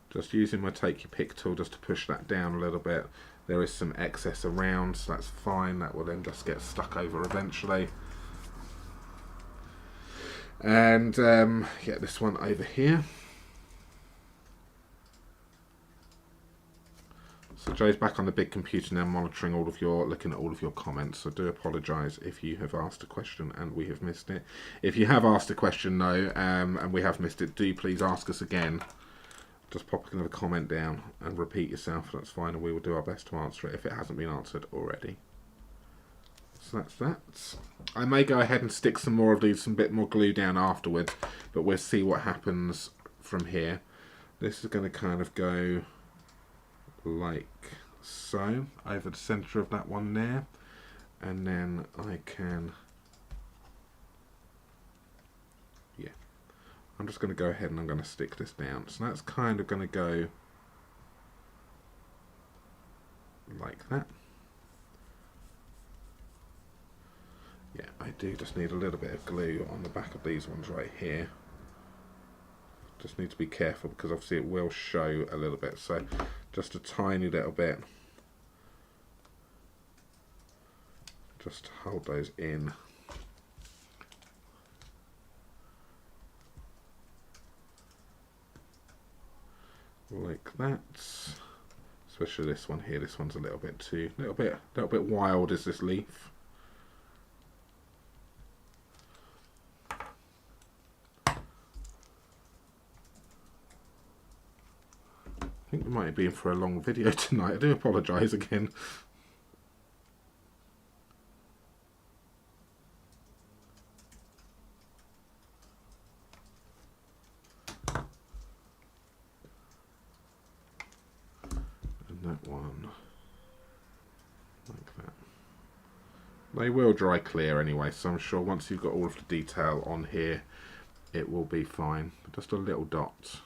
Just using my take your pick tool just to push that down a little bit. There is some excess around, so that's fine. That will then just get stuck over eventually. And get this one over here. So Joe's back on the big computer now, monitoring looking at all of your comments. So I do apologise if you have asked a question and we have missed it. If you have asked a question, though, and we have missed it, do please ask us again. Just pop another comment down and repeat yourself. That's fine, and we will do our best to answer it if it hasn't been answered already. So that's that. I may go ahead and stick some more of these, some bit more glue down afterwards, but we'll see what happens from here. This is going to kind of go like so over the centre of that one there, and then I can, yeah, I'm just going to go ahead and I'm going to stick this down. So that's kind of going to go like that. Yeah, I do just need a little bit of glue on the back of these ones right here. Just need to be careful because obviously it will show a little bit. So just a tiny little bit. Just to hold those in. Like that. Especially this one here. This one's a little bit wild, is this leaf. I think we might be in for a long video tonight. I do apologise again. And that one, like that. They will dry clear anyway, so I'm sure once you've got all of the detail on here, it will be fine. Just a little dot.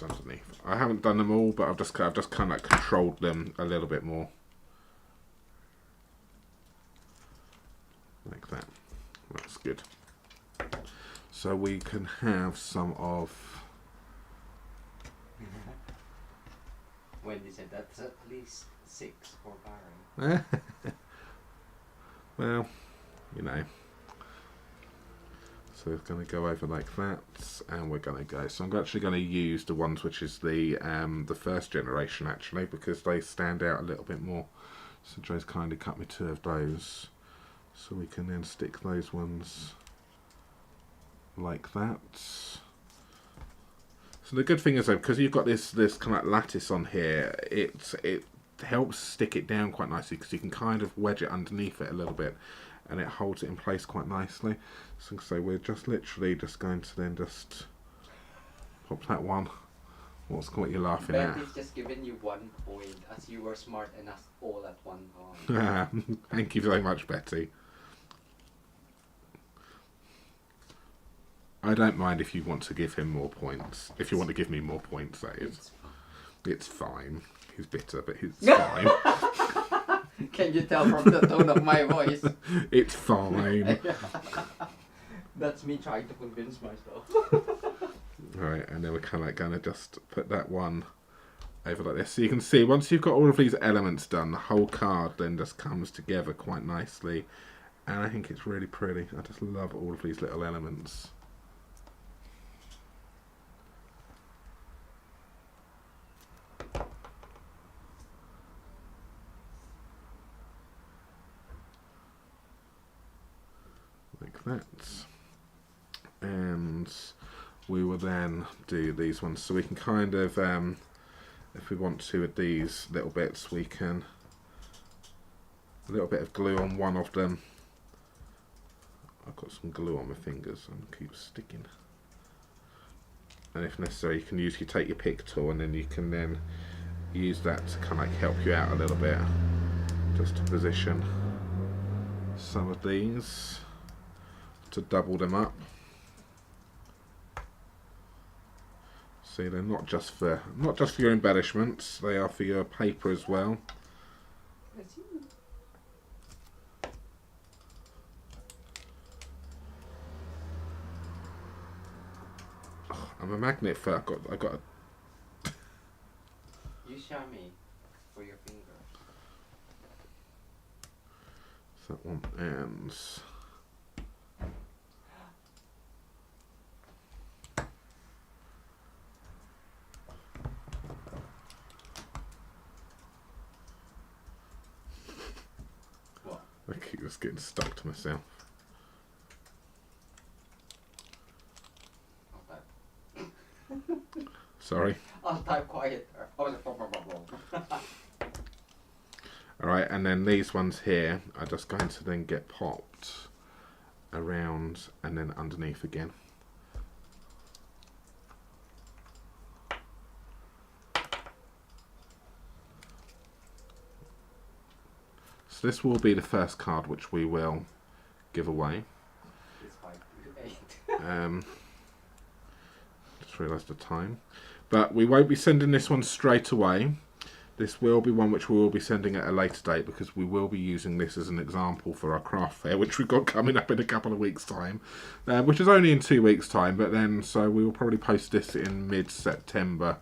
Underneath. I haven't done them all, but I've just kind of like controlled them a little bit more, like that. That's good. So we can have some of when you said that's at least 6 for Barry. Well, you know. So we're going to go over like that, and we're going to go. So I'm actually going to use the ones which is the first generation actually, because they stand out a little bit more. So Joe's kindly cut me 2 of those, so we can then stick those ones like that. So the good thing is though, because you've got this kind of lattice on here, it helps stick it down quite nicely, because you can kind of wedge it underneath it a little bit, and it holds it in place quite nicely. So we're just literally just going to then just pop that one. What you're laughing at? Betty's just given you 1 point, as you were smart enough all at one time. Thank you very much, Betty. I don't mind if you want to give him more points. If you want to give me more points, that is. It's fine. He's bitter, but it's fine. Can you tell from the tone of my voice? It's fine. That's me trying to convince myself. Right, and then we're kind of like going to just put that one over like this. So you can see, once you've got all of these elements done, the whole card then just comes together quite nicely. And I think it's really pretty. I just love all of these little elements. Like that. And we will then do these ones. So we can kind of, if we want to with these little bits, we can, a little bit of glue on one of them. I've got some glue on my fingers and keep sticking. And if necessary, you can take your pick tool, and then you can then use that to kind of like help you out a little bit, just to position some of these, to double them up. See, they're not just for your embellishments; they are for your paper as well. Oh, I'm a magnet for. I got. Use Xiaomi for your finger. So that one ends. I keep just getting stuck to myself. Sorry. I'll type quieter. Alright, and then these ones here are just going to then get popped around and then underneath again. So this will be the first card which we will give away. Just realised the time. But we won't be sending this one straight away. This will be one which we will be sending at a later date, because we will be using this as an example for our craft fair, which we've got coming up in a couple of weeks' time, which is only in 2 weeks' time. But then, so we will probably post this in mid-September.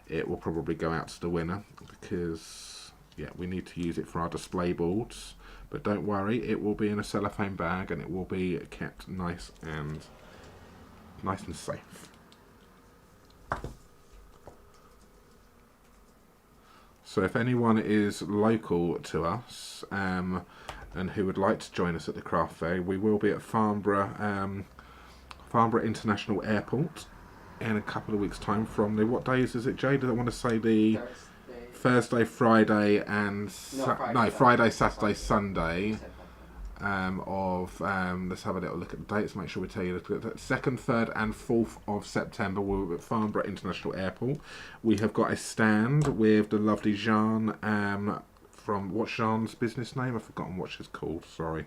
It will probably go out to the winner, because yeah, we need to use it for our display boards. But don't worry, it will be in a cellophane bag, and it will be kept nice and safe. So if anyone is local to us and who would like to join us at the craft fair, we will be at Farnborough International Airport in a couple of weeks' time. From the, what days is it, Jay? Did I want to say the Thursday, Friday, and Friday, Saturday, Sunday let's have a little look at the dates, make sure we tell you the 2nd, 3rd and 4th of September. We're at Farnborough International Airport. We have got a stand with the lovely Jean from, what's Jean's business name? I've forgotten what she's called, sorry.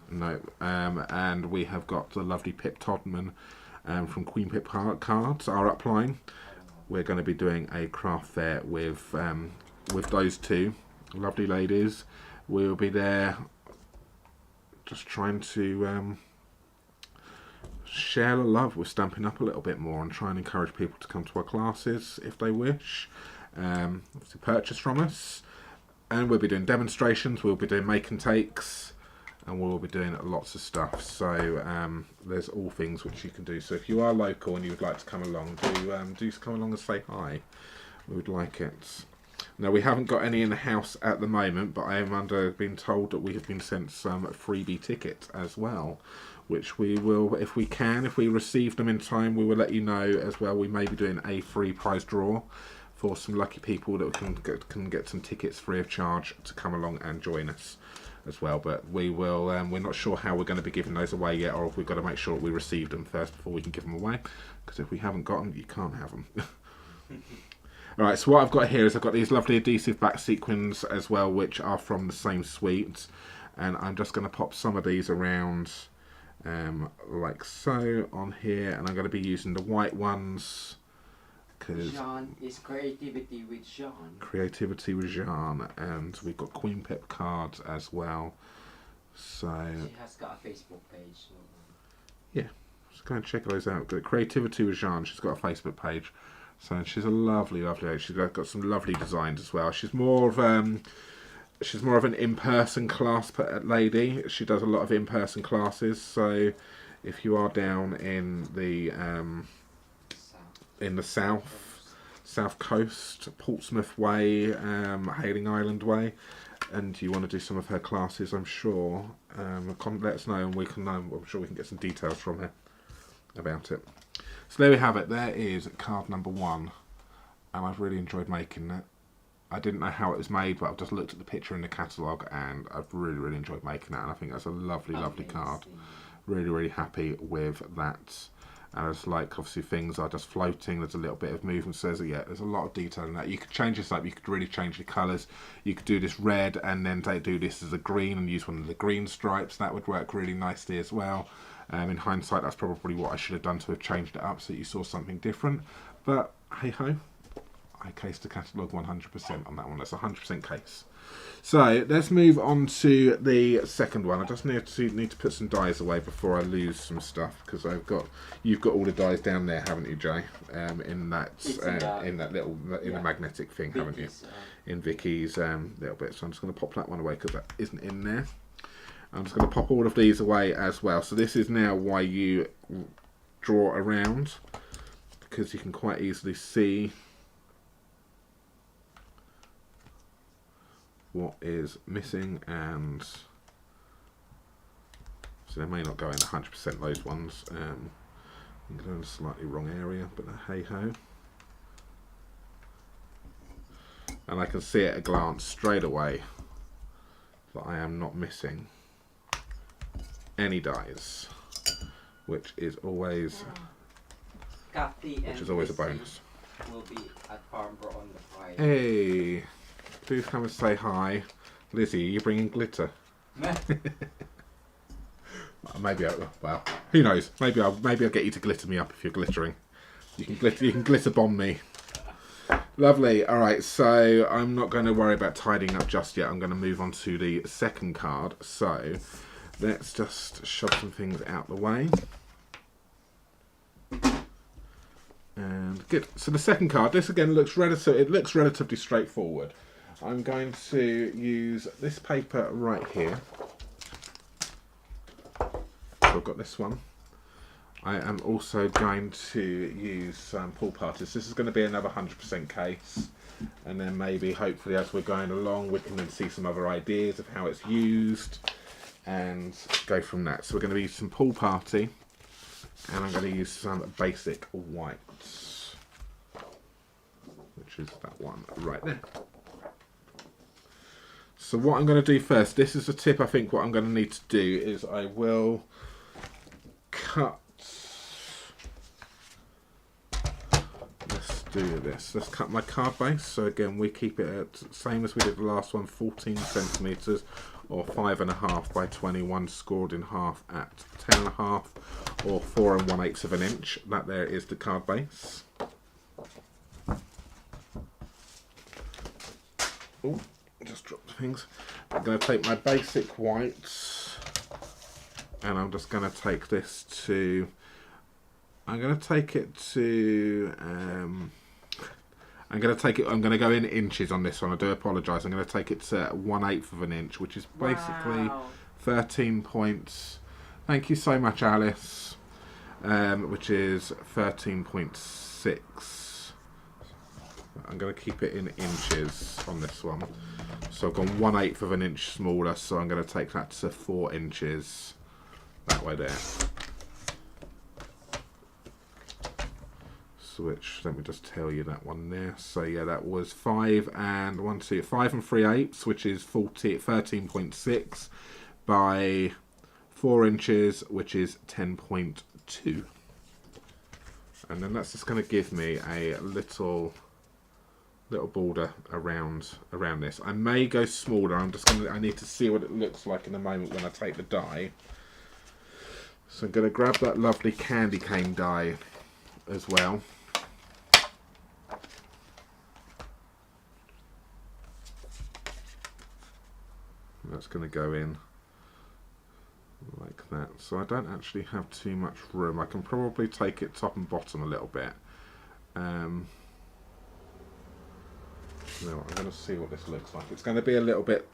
No, and we have got the lovely Pip Todman from Queen Pip Cards, our upline. We're going to be doing a craft fair with those two lovely ladies. We'll be there just trying to share the love with Stampin' Up! A little bit more, and try and encourage people to come to our classes if they wish. obviously purchase from us. And we'll be doing demonstrations, we'll be doing make and takes, and we'll be doing lots of stuff. So there's all things which you can do. So if you are local and you would like to come along, do come along and say hi. We would like it. Now, we haven't got any in the house at the moment, but I am being told that we have been sent some freebie tickets as well, which we will, if we receive them in time, we will let you know as well. We may be doing a free prize draw for some lucky people that can get some tickets free of charge to come along and join us as well. But we will, we're not sure how we're going to be giving those away yet, or if we've got to make sure we receive them first before we can give them away, because if we haven't got them, you can't have them. Alright, so what I've got here is I've got these lovely adhesive back sequins as well, which are from the same suite, and I'm just going to pop some of these around like so on here, and I'm going to be using the white ones because Jean is creativity with Jean. Creativity with Jean, and we've got Queen Pip cards as well. So she has got a Facebook page. So. Yeah, just go and check those out. Creativity with Jean, she's got a Facebook page. So she's a lovely, lovely lady. She's got some lovely designs as well. She's more of an in-person class lady. She does a lot of in-person classes. So if you are down in the south coast, Portsmouth way, Hayling Island way, and you want to do some of her classes, I'm sure, let us know, and we can. I'm sure we can get some details from her about it. So there we have it. There is card number 1, and I've really enjoyed making it. I didn't know how it was made, but I've just looked at the picture in the catalogue, and I've really, really enjoyed making it. And I think that's a lovely, lovely card. Really, really happy with that. And it's like, obviously, things are just floating. There's a little bit of movement. So there's a lot of detail in that. You could change this up. You could really change the colours. You could do this red, and then do this as a green, and use one of the green stripes. That would work really nicely as well. In hindsight, that's probably what I should have done to have changed it up so you saw something different. But hey ho, I cased the catalogue 100% on that one. That's 100% case. So let's move on to the second one. I just need to put some dies away before I lose some stuff, because you've got all the dies down there, haven't you, Jay? In the magnetic thing, haven't you? In Vicky's little bit. So I'm just going to pop that one away because that isn't in there. I'm just going to pop all of these away as well. So this is now why you draw around, because you can quite easily see what is missing, and so they may not go in 100% those ones. I'm going in a slightly wrong area, but hey ho. And I can see at a glance straight away that I am not missing any dies, which is always a bonus. Will be at Farnborough on the Friday. Hey, please come and say hi. Lizzie, are you bringing glitter? Maybe well, who knows? Maybe I'll get you to glitter me up if you're glittering. You can glitter bomb me. Lovely. All right, so I'm not going to worry about tidying up just yet. I'm going to move on to the second card. So let's just shove some things out the way. And good. So the second card, this again looks relatively straightforward. I'm going to use this paper right here. So I've got this one. I am also going to use some pool parties. This is going to be another 100% case, and then maybe hopefully as we're going along we can then see some other ideas of how it's used and go from that. So we're going to use some pool party, and I'm going to use some basic whites, which is that one right there. So what I'm going to do first, this is a tip. I think what I'm going to need to do is I will cut. Do this. Let's cut my card base. So again, we keep it at same as we did the last one, 14 centimeters, or 5.5 by 21, scored in half at 10.5, or 4 1/8 of an inch. That there is the card base. Oh, just dropped things. I'm going to take my basic whites, and I'm just going to take this to. I'm going to take it to I'm going to take it. I'm going to go in inches on this one. I do apologise. I'm going to take it to 1/8 of an inch, which is basically 13 points. Thank you so much, Alice. Which is 13.6. I'm going to keep it in inches on this one. So I've gone 1/8 of an inch smaller. So I'm going to take that to 4 inches. That way there. Which, let me just tell you that one there. So yeah, that was 5 and 3/8, which is 13.6 by 4 inches, which is 10.2. And then that's just going to give me a little border around this. I may go smaller. I need to see what it looks like in a moment when I take the die. So I'm going to grab that lovely candy cane die as well. That's going to go in like that. So I don't actually have too much room. I can probably take it top and bottom a little bit. No, I'm going to see what this looks like. It's going to be a little bit...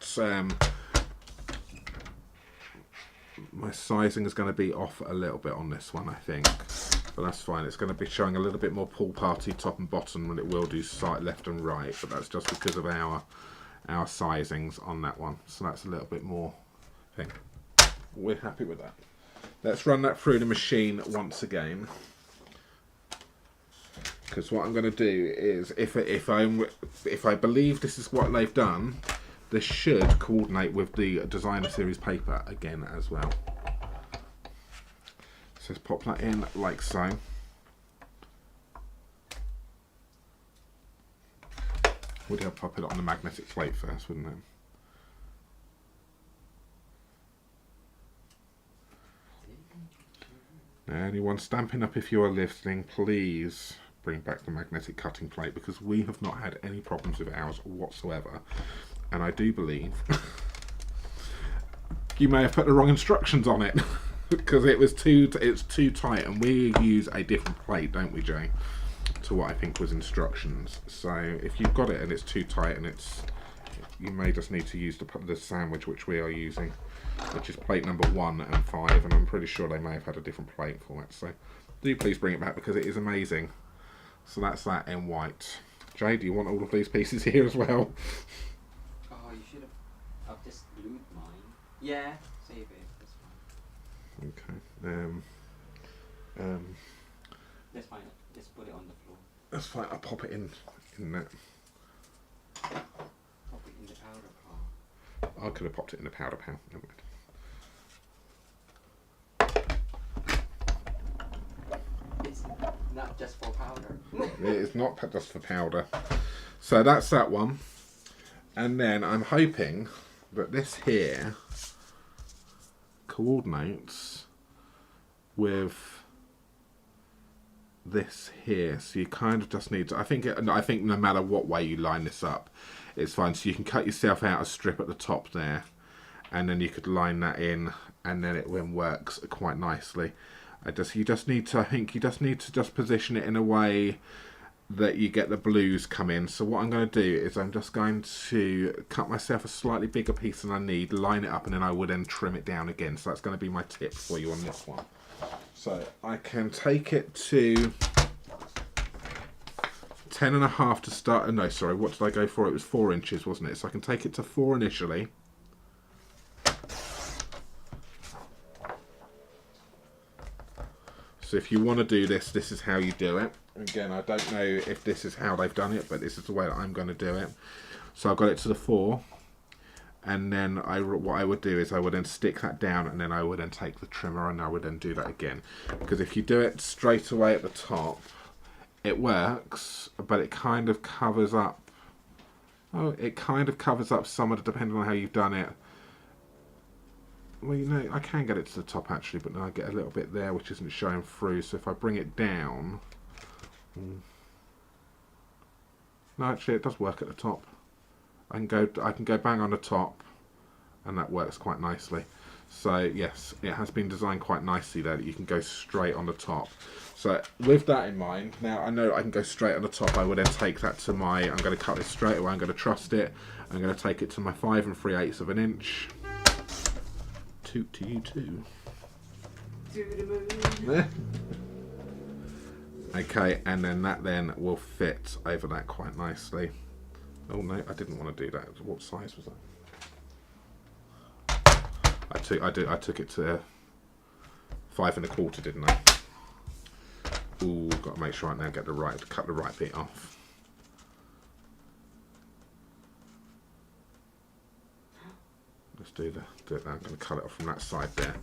my sizing is going to be off a little bit on this one, I think. But that's fine. It's going to be showing a little bit more pool party top and bottom than it will do side left and right. But that's just because of our sizings on that one. So that's a little bit more thing. We're happy with that. Let's run that through the machine once again. Because what I'm going to do is, if I believe this is what they've done, this should coordinate with the designer series paper again as well. So let's pop that in like so. Would I pop it on the magnetic plate first, wouldn't it? Anyone Stampin' Up, if you are listening, please bring back the magnetic cutting plate, because we have not had any problems with ours whatsoever. And I do believe you may have put the wrong instructions on it because it's too tight, and we use a different plate, don't we, Jay, to what I think was instructions. So if you've got it and it's too tight, and you may just need to use the sandwich which we are using, which is plate number 1 and 5, and I'm pretty sure they may have had a different plate for it. So do please bring it back, because it is amazing. So that's that in white. Jay, do you want all of these pieces here as well? Oh, you should have. I've just glued mine. Yeah, save it. That's fine. Okay. That's fine. Just put it on the floor. That's fine. I'll pop it in that. Pop it in the powder pile. I could have popped it in the powder pan. Never mind. It's not just for powder. It is not just for powder. So that's that one. And then I'm hoping that this here coordinates with this here. So you kind of just need to, I think no matter what way you line this up, it's fine. So you can cut yourself out a strip at the top there, and then you could line that in, and then it works quite nicely. You just need to position it in a way that you get the blues come in. So what I'm going to do is I'm just going to cut myself a slightly bigger piece than I need, line it up, and then I would then trim it down again. So that's going to be my tip for you on this one. So I can take it to 10.5 to start. No, sorry, what did I go for? It was 4 inches, wasn't it? So I can take it to 4 initially. So if you want to do this, this is how you do it. Again, I don't know if this is how they've done it, but this is the way that I'm going to do it. So I've got it to the 4, and then what I would do is I would then stick that down, and then I would then take the trimmer, and I would then do that again. Because if you do it straight away at the top, it works, but it kind of covers up. Oh, it kind of covers up some of it, depending on how you've done it. Well, you know, I can get it to the top actually, but then I get a little bit there which isn't showing through. So if I bring it down, no, actually it does work at the top. I can go bang on the top, and that works quite nicely. So yes, it has been designed quite nicely there that you can go straight on the top. So with that in mind, now I know I can go straight on the top. I will then take that to my, I'm going to cut this straight away, I'm going to trust it. I'm going to take it to my 5 3/8 of an inch. Toot to you too. To the moon. Okay, and then that then will fit over that quite nicely. Oh no, I didn't want to do that. What size was that? I took it to 5 1/4, didn't I? Ooh, got to make sure I now get cut the right bit off. Let's do it now. I'm going to cut it off from that side there.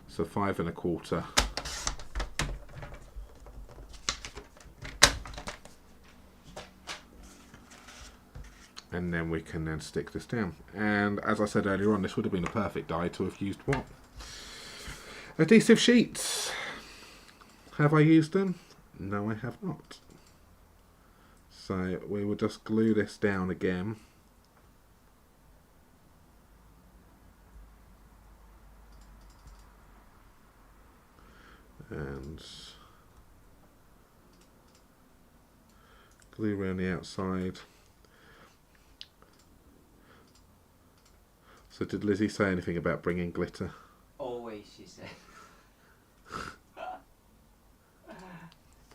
So 5 1/4. And then we can then stick this down. And as I said earlier on, this would have been a perfect die to have used what? Adhesive sheets. Have I used them? No, I have not. So we will just glue this down again. And glue around the outside. So did Lizzie say anything about bringing glitter? Always, she said.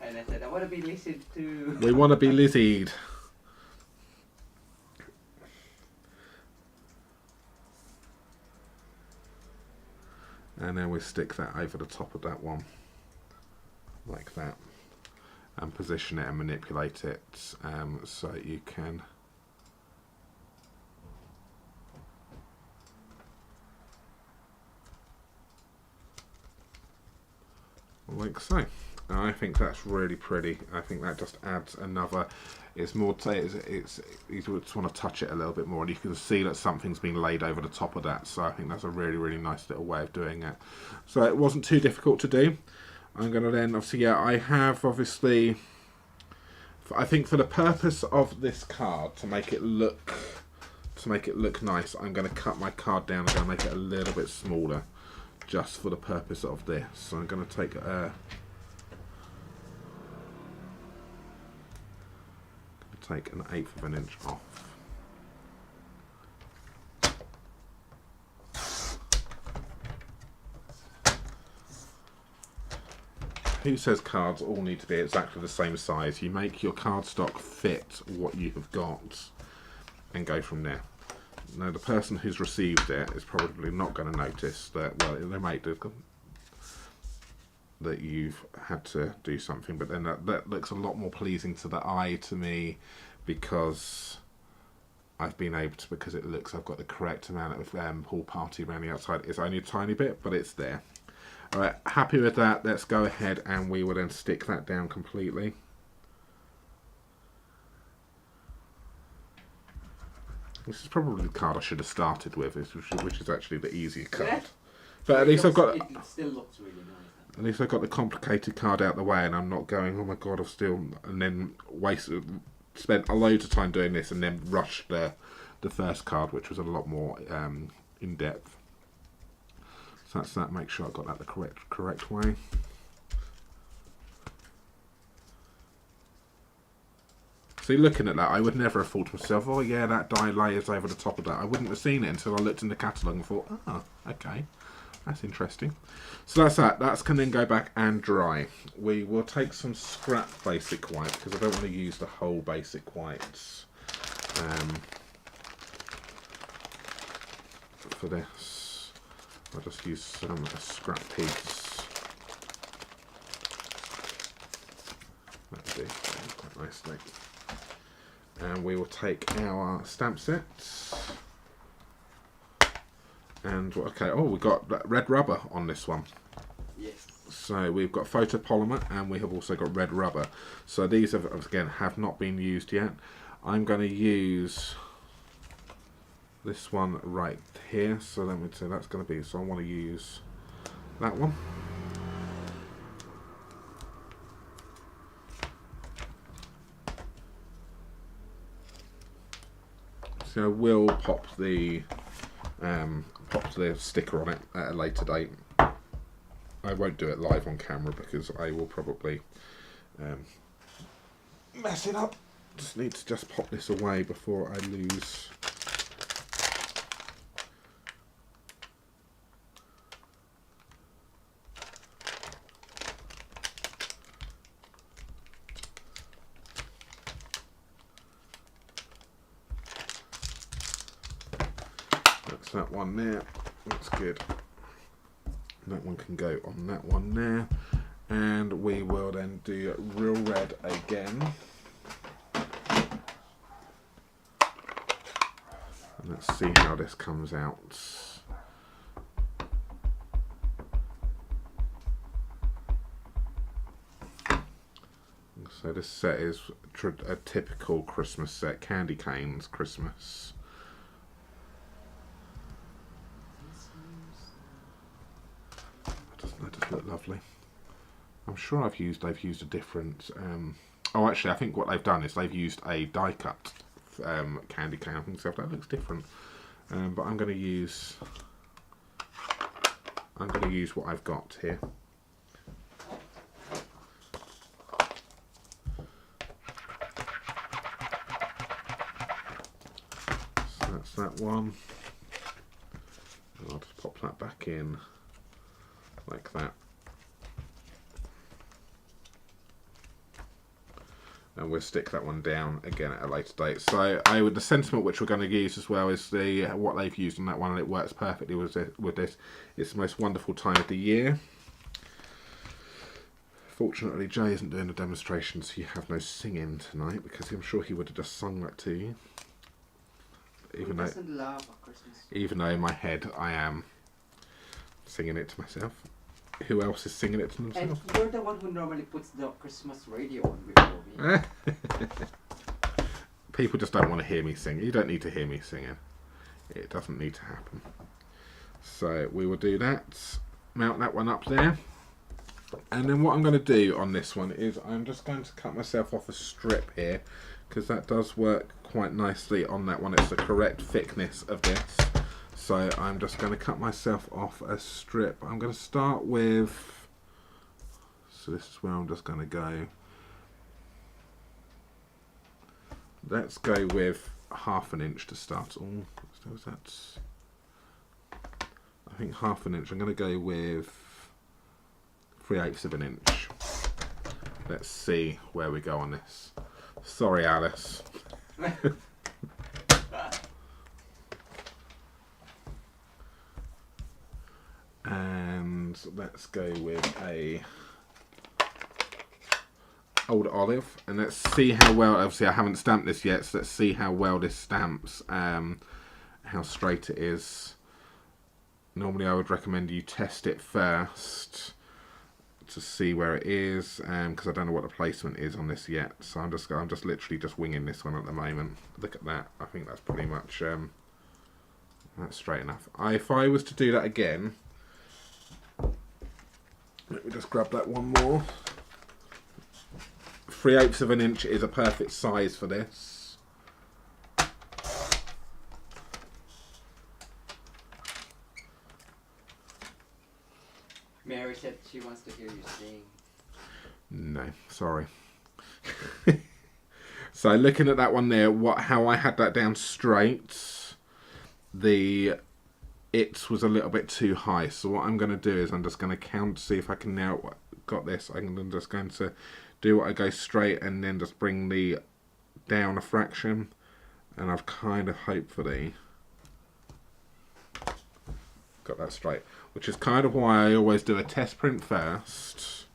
And I said, I want to be listened to. We want to be Lizzie'd. And then we stick that over the top of that one. Like that. And position it and manipulate it so you can... like so. And I think that's really pretty. I think that just adds another. It's more. It's you just want to touch it a little bit more, and you can see that something's been laid over the top of that. So I think that's a really nice little way of doing it. So it wasn't too difficult to do. I'm going to then obviously I have obviously. I think for the purpose of this card to make it look nice, I'm going to cut my card down. I'm going to make it a little bit smaller. Just for the purpose of this. So I'm going to take an 1/8 of an inch off. Who says cards all need to be exactly the same size? You make your cardstock fit what you have got and go from there. Now the person who's received it is probably not going to notice that, well, they might do, that you've had to do something, but then that looks a lot more pleasing to the eye to me because I've been able to, because it looks I've got the correct amount of pool party around the outside. It's only a tiny bit, but it's there. Alright, happy with that. Let's go ahead and we will then stick that down completely. This is probably the card I should have started with, which is actually the easier card. Yeah. But at least I've got. It still looks really nice. At least I've got the complicated card out the way, and I'm not going, oh my god, I've still, and then spent a load of time doing this, and then rushed the first card, which was a lot more in depth. So that's that. Make sure I got that the correct way. See, looking at that, I would never have thought to myself, oh yeah, that die layers over the top of that. I wouldn't have seen it until I looked in the catalogue and thought, ah, okay, that's interesting. So that's that. That can then go back and dry. We will take some scrap basic white, because I don't want to use the whole basic whites for this. I'll just use a scrap piece. That'll do quite nicely. And we will take our stamp sets. And okay, oh, we've got red rubber on this one. Yes. So we've got photopolymer and we have also got red rubber. So these have not been used yet. I'm going to use this one right here. So let me say that's going to be. So I want to use that one. So we'll pop the pop the sticker on it at a later date. I won't do it live on camera because I will probably mess it up. Just need to just pop this away before I lose. That's that one there. That's good. That one can go on that one there, and we will then do real red again. And let's see how this comes out. So this set is a typical Christmas set, candy canes Christmas. That does look lovely. I'm sure they've used a different. Oh, actually, I think what they've done is they've used a die cut candy cane. I think so. That looks different. But I'm going to use what I've got here. So that's that one. And I'll just pop that back in like that. And we'll stick that one down again at a later date. So the sentiment which we're going to use as well is what they've used on that one, and it works perfectly with this. It's the most wonderful time of the year. Fortunately, Jay isn't doing a demonstration, so you have no singing tonight, because I'm sure he would have just sung that to you. Even though in my head I am singing it to myself. Who else is singing it to themselves? And you're the one who normally puts the Christmas radio on before me. People just don't want to hear me sing. You don't need to hear me singing. It doesn't need to happen. So we will do that. Mount that one up there. And then what I'm going to do on this one is I'm just going to cut myself off a strip here, because that does work quite nicely on that one. It's the correct thickness of this. So I'm just going to cut myself off a strip. I'm going to start with, so this is where I'm just going to go. Let's go with 1/2 inch to start. Oh, so that's, I think 1/2 inch. I'm going to go with 3/8 of an inch. Let's see where we go on this. Sorry, Alice. And let's go with a old olive, and let's see how well, obviously I haven't stamped this yet, so let's see how well this stamps, how straight it is. Normally I would recommend you test it first to see where it is, because I don't know what the placement is on this yet, so I'm just literally just winging this one at the moment. Look at that. I think that's pretty much that's straight enough. If I was to do that again, let me just grab that one more. 3/8 of an inch is a perfect size for this. Mary said she wants to hear you sing. No, sorry. So looking at that one there, how I had that down straight, it was a little bit too high. So what I'm going to do is I'm just going to count, see if I can now got this. I'm just going to do what I go straight and then just bring the down a fraction, and I've kind of hopefully got that straight, which is kind of why I always do a test print first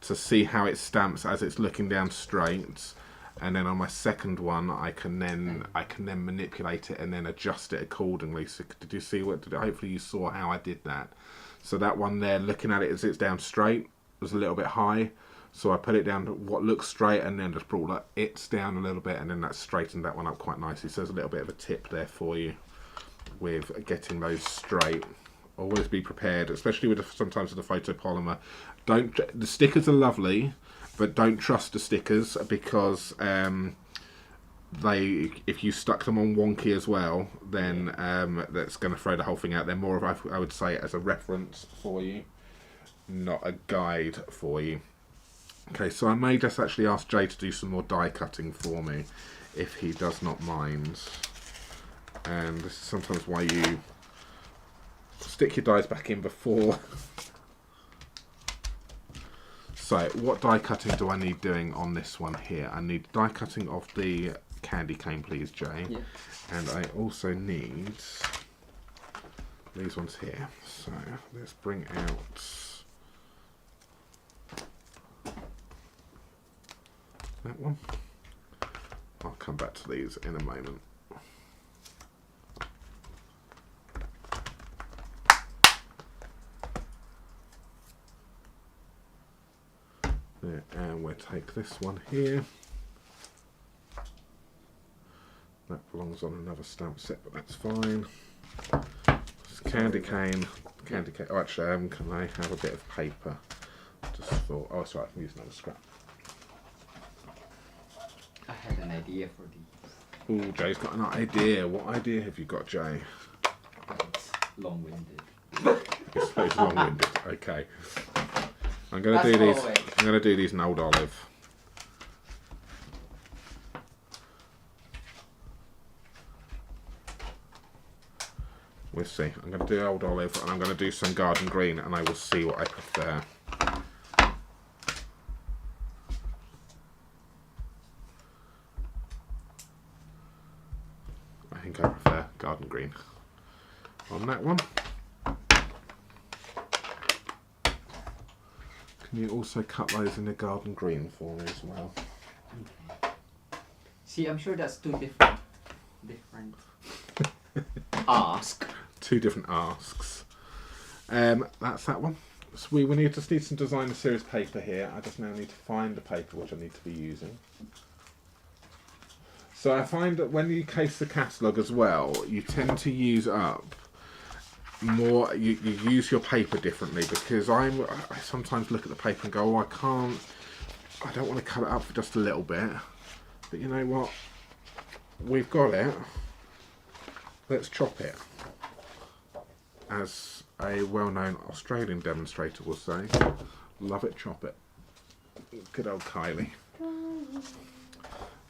to see how it stamps as it's looking down straight, and then on my second one I can then manipulate it and then adjust it accordingly. So did you see hopefully you saw how I did that. So that one there, looking at it as it's down straight, was a little bit high, so I put it down to what looks straight and then just brought it down a little bit, and then that straightened that one up quite nicely. So there's a little bit of a tip there for you with getting those straight. Always be prepared, especially with sometimes with the photopolymer. The stickers are lovely, but don't trust the stickers, because if you stuck them on wonky as well, then that's going to throw the whole thing out. They're more of, I would say, as a reference for you, not a guide for you. Okay, so I may just actually ask Jay to do some more die cutting for me, if he does not mind. And this is sometimes why you stick your dies back in before. So, what die cutting do I need doing on this one here? I need die cutting of the candy cane, please, Jay. Yeah. And I also need these ones here. So, let's bring out that one. I'll come back to these in a moment. There, and we'll take this one here. That belongs on another stamp set, but that's fine. This is candy cane. Candy cane. Oh, actually, can I have a bit of paper? Just for. Oh, sorry, I can use another scrap. I had an idea for these. Oh, Jay's got an idea. What idea have you got, Jay? It's long-winded. It's long-winded. Okay. I'm gonna do these. Always. I'm gonna do these in Old Olive. We'll see. I'm gonna do Old Olive, and I'm gonna do some Garden Green, and I will see what I prefer. I think I prefer Garden Green on that one. Can you also cut those in the Garden Green for me as well? Okay. See, I'm sure that's two different ask. Two different asks. That's that one. So we just need some designer series paper here. I just now need to find the paper which I need to be using. So I find that when you case the catalogue as well, you tend to use up more, you use your paper differently, because I sometimes look at the paper and go, oh, I don't want to cut it up for just a little bit, but you know what, we've got it, let's chop it, as a well-known Australian demonstrator will say, love it, chop it. Good old Kylie.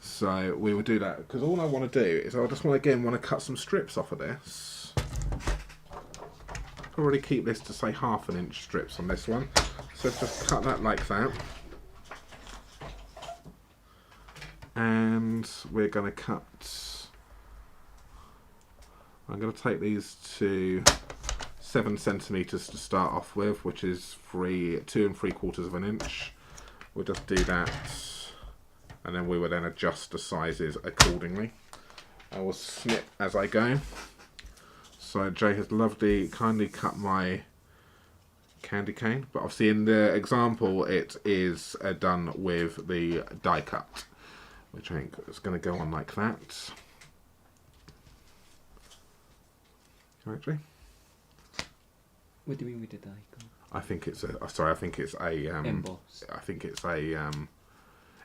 So we will do that, because all I want to do is I just want to cut some strips off of this. Probably keep this to say 1/2 inch strips on this one. So just cut that like that. And we're going to cut, I'm going to take these to 7 centimeters to start off with, which is 2 3/4 inch. We'll just do that, and then we will then adjust the sizes accordingly. I will snip as I go. So Jay has kindly cut my candy cane, but obviously in the example it is done with the die cut, which I think is going to go on like that. Right, Jay? What do you mean with the die cut? I think it's a. Sorry, I think it's a. Embossed. I think it's a.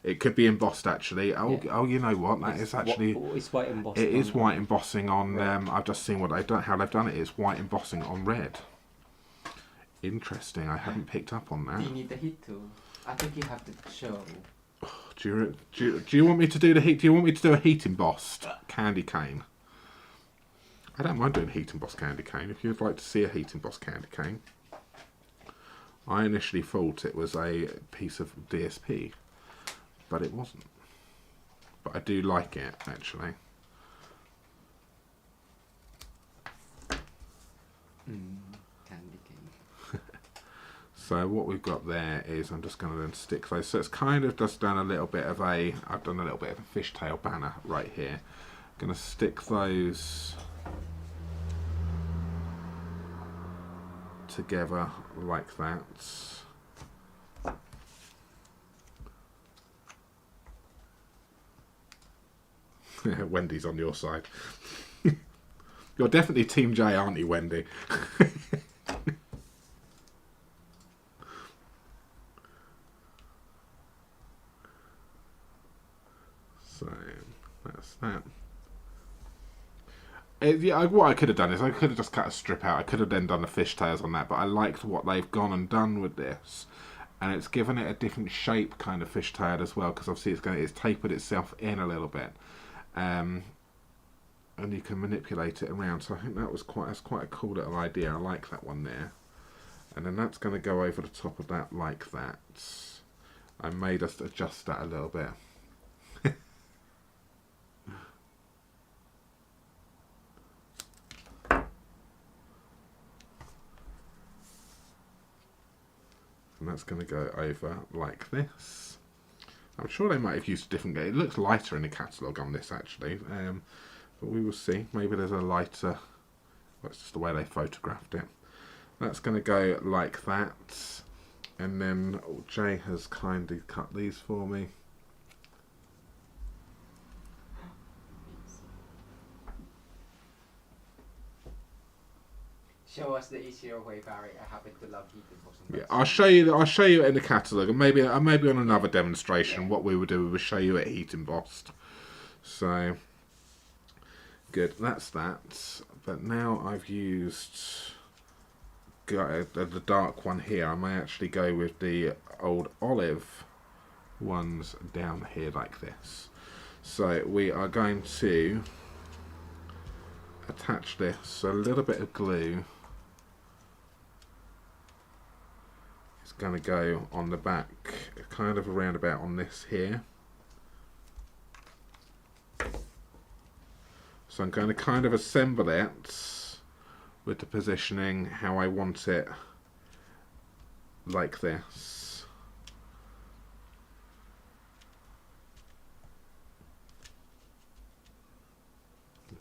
It could be embossed actually. Oh, Yeah. Oh, you know what? That is actually. It's white embossed. It is white embossing on. Red. I've just seen what they've done. How they've done it. It's white embossing on red. Interesting. I hadn't picked up on that. Do you need the heat tool? I think you have to show. Do you want me to do the heat? Do you want me to do a heat embossed candy cane? I don't mind doing heat embossed candy cane. If you'd like to see a heat embossed candy cane. I initially thought it was a piece of DSP, but it wasn't. But I do like it, actually. Candy cane. So what we've got there is, I'm just going to then stick those. So it's kind of just done a little bit of a, I've done a little bit of a fishtail banner right here. Going to stick those together like that. Wendy's on your side. You're definitely Team J, aren't you, Wendy? So that's that. Yeah, what I could have done is I could have just cut a strip out. I could have then done the fishtails on that, but I liked what they've gone and done with this, and it's given it a different shape, kind of fishtail as well, because obviously it's tapered itself in a little bit, and you can manipulate it around. So I think that's quite a cool little idea. I like that one there, and then that's going to go over the top of that like that. I may just adjust that a little bit. And that's going to go over like this. I'm sure they might have used a different game. It looks lighter in the catalogue on this actually, but we will see. Maybe there's a lighter. Well, it's just the way they photographed it. That's going to go like that, and then Jay has kindly cut these for me. Show us the easier way, Barry. I happen to love heat embossing. Yeah, I'll show you in the catalogue, and maybe on another demonstration. What we would do, we would show you it heat embossed. So good, that's that. But now I've used the dark one here. I may actually go with the old olive ones down here like this. So we are going to attach this, a little bit of glue. Going to go on the back, kind of around about on this here. So I'm going to kind of assemble it with the positioning how I want it, like this.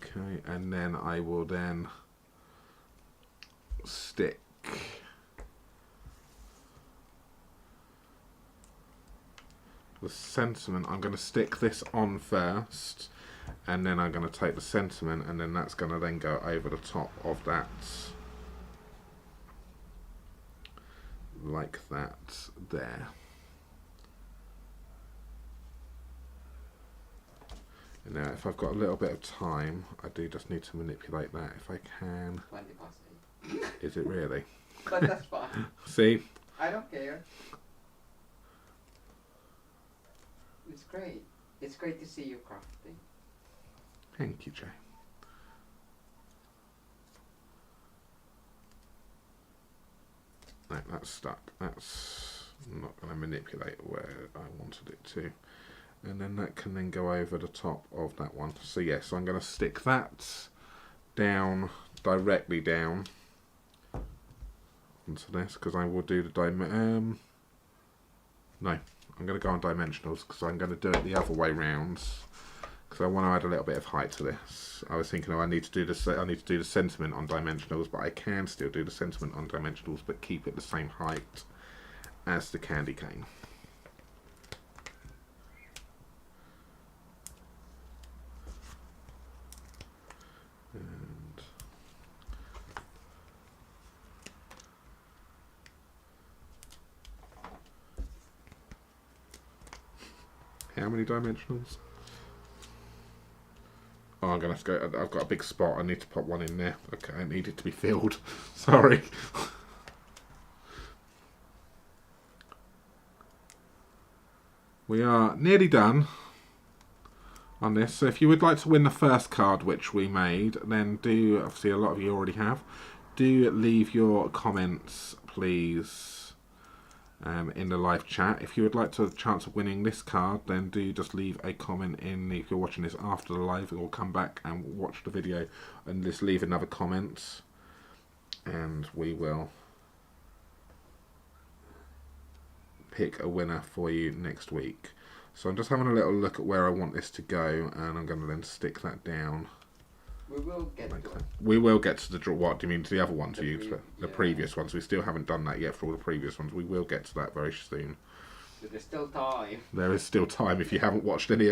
Okay, and then I will then stick the sentiment. I'm going to stick this on first, and then I'm going to take the sentiment, and then that's going to then go over the top of that, like that there. And now if I've got a little bit of time, I do just need to manipulate that if I can. 20 past 8. Is it really? But that's fine. See? I don't care. It's great. It's great to see you crafting. Thank you, Jay. No, that's stuck. That's not going to manipulate where I wanted it to. And then that can then go over the top of that one. So yes, I'm going to stick that down, directly down onto this, because I will do the no, I'm going to go on dimensionals, because I'm going to do it the other way round, because I want to add a little bit of height to this. I was thinking, oh, I need to do the sentiment on dimensionals, but I can still do the sentiment on dimensionals, but keep it the same height as the candy cane. And how many dimensionals? Oh, I'm going to have to go. I've got a big spot. I need to pop one in there. Okay, I need it to be filled. Sorry. We are nearly done on this. So if you would like to win the first card which we made, then do, obviously a lot of you already have, do leave your comments, please, in the live chat. If you would like to have a chance of winning this card, then do just leave a comment in. If you're watching this after the live, or come back and watch the video and just leave another comment, and we will pick a winner for you next week. So I'm just having a little look at where I want this to go, and I'm going to then stick that down. We will get like to that. it. We will get to the draw. What do you mean, to the other ones? The Yeah. previous ones. We still haven't done that yet for all the previous ones. We will get to that very soon. So there's still time. There is still time. If you haven't watched any,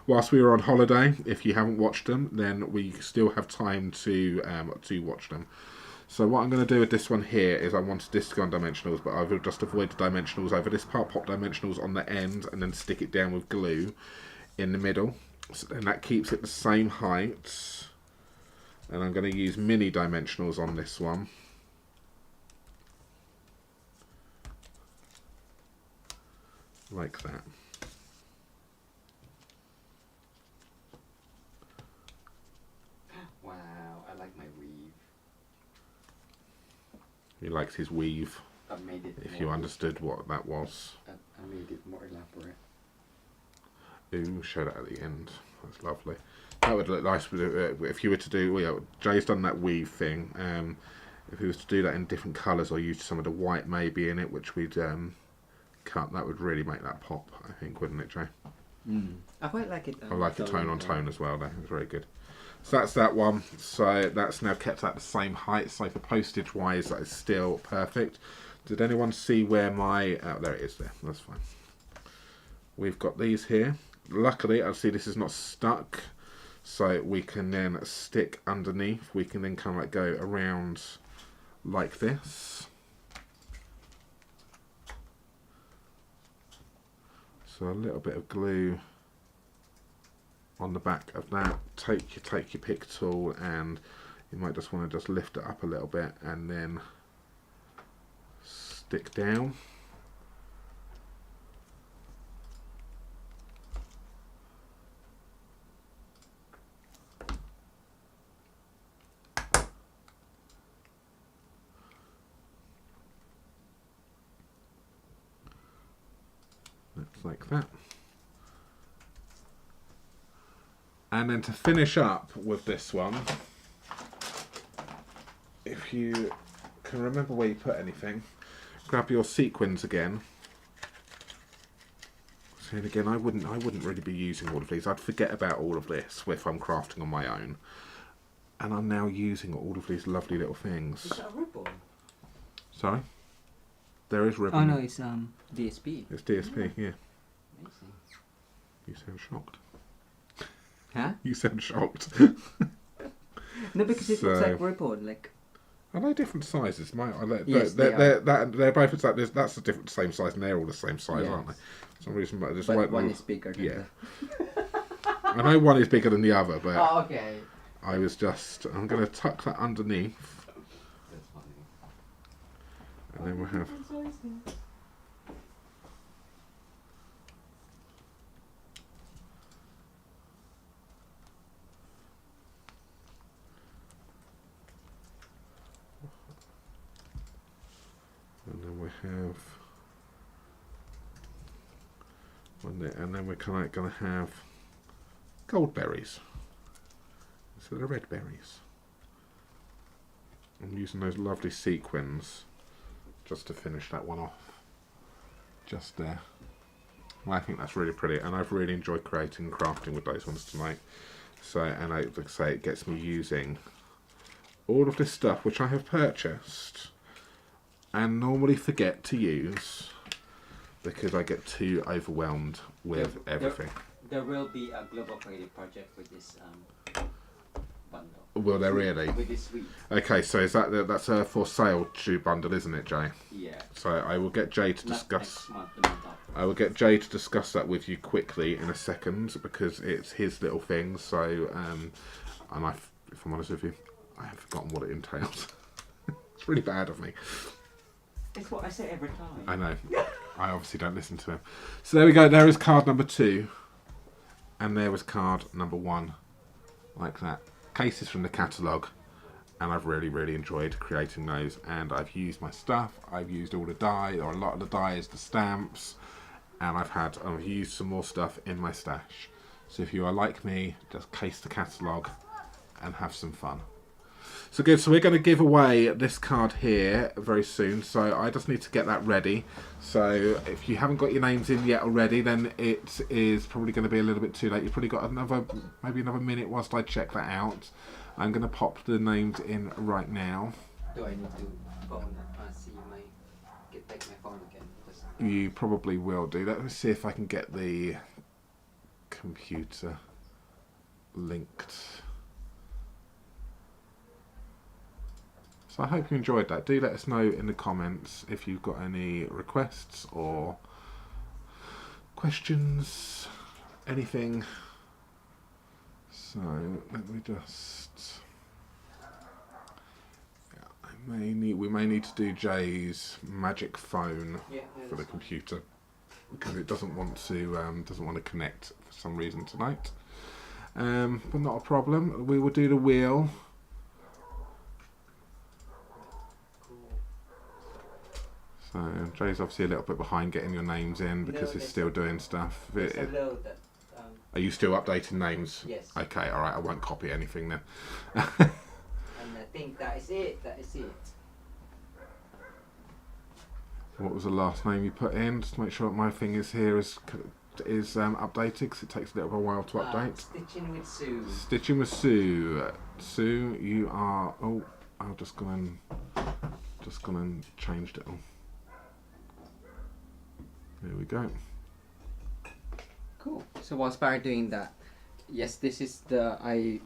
whilst we were on holiday, if you haven't watched them, then we still have time to watch them. So what I'm going to do with this one here is I wanted this to go on dimensionals, but I will just avoid the dimensionals over this part, pop dimensionals on the end, and then stick it down with glue in the middle. So then that keeps it the same height. And I'm going to use mini dimensionals on this one. Like that. Wow, I like my weave. He likes his weave. I made it. If you understood what that was. I made it more elaborate. Ooh, show that at the end. That's lovely. That would look nice if you were to do. Well, yeah, Jay's done that weave thing. If he was to do that in different colours or use some of the white maybe in it, which we'd cut, that would really make that pop. I think, wouldn't it, Jay? I quite like it. I like the tone on tone as well. There, it's very good. So that's that one. So that's now kept at the same height. So for postage wise, that is still perfect. Did anyone see where my? Oh, there it is. There. That's fine. We've got these here. Luckily, I see this is not stuck, so we can then stick underneath. We can then kind of like go around like this. So a little bit of glue on the back of that. Take your pick tool, and you might just want to just lift it up a little bit and then stick down. That's like that. And then to finish up with this one, if you can remember where you put anything, grab your sequins again. So again, I wouldn't really be using all of these. I'd forget about all of this if I'm crafting on my own. And I'm now using all of these lovely little things. Is that a ribbon? Sorry? There is ribbon. Oh no, it's DSP. It's DSP, yeah. Amazing. You sound shocked. Huh? You sound shocked. No, because it looks like ribbon, like. Are they different sizes? Yes, they're both exactly. That's the different same size, and they're all the same size, aren't they? For some reason, but one is bigger. Than yeah. I know one is bigger than the other, but oh, okay. I was just. I'm going to tuck that underneath. That's funny. And then we'll have. And then we have one there, and then we're kind of going to have gold berries instead of red berries. I'm using those lovely sequins just to finish that one off. Just there. Well, I think that's really pretty, and I've really enjoyed creating and crafting with those ones tonight. So, and like I say, it gets me using all of this stuff which I have purchased and normally forget to use because I get too overwhelmed with everything. There will be a global creative project with this bundle. Will there really? With this suite. Okay, so is that's a for sale bundle, isn't it, Jay? Yeah. So I will get Jay to discuss. Next month, the month after. I will get Jay to discuss that with you quickly in a second because it's his little thing. So, and if I'm honest with you, I have forgotten what it entails. It's really bad of me. It's what I say every time. I know. I obviously don't listen to him. So there we go. There is card number 2. And there was card number 1. Like that. Cases from the catalogue. And I've really, really enjoyed creating those. And I've used my stuff. I've used all the dye, or a lot of the dye is the stamps. And I've used some more stuff in my stash. So if you are like me, just case the catalogue and have some fun. So good, so we're going to give away this card here very soon, so I just need to get that ready. So if you haven't got your names in yet already, then it is probably going to be a little bit too late. You've probably got maybe another minute whilst I check that out. I'm going to pop the names in right now. Do I need to phone get back my phone again? You probably will do. Let me see if I can get the computer linked. So I hope you enjoyed that. Do let us know in the comments if you've got any requests or questions, anything. So let me just. Yeah, we may need to do Jay's magic phone for the computer because it doesn't want to connect for some reason tonight. But not a problem. We will do the wheel. So Jay's obviously a little bit behind getting your names in because he's still doing stuff. Are you still updating names? Yes. Okay, alright, I won't copy anything then. And I think that is it. What was the last name you put in? Just to make sure that my thing is here is updated because it takes a little while to update. Stitching with Sue. Stitching with Sue. Sue, you are. Oh, I've just gone and changed it all. There we go. Cool. So whilst Barry doing that, yes, this is I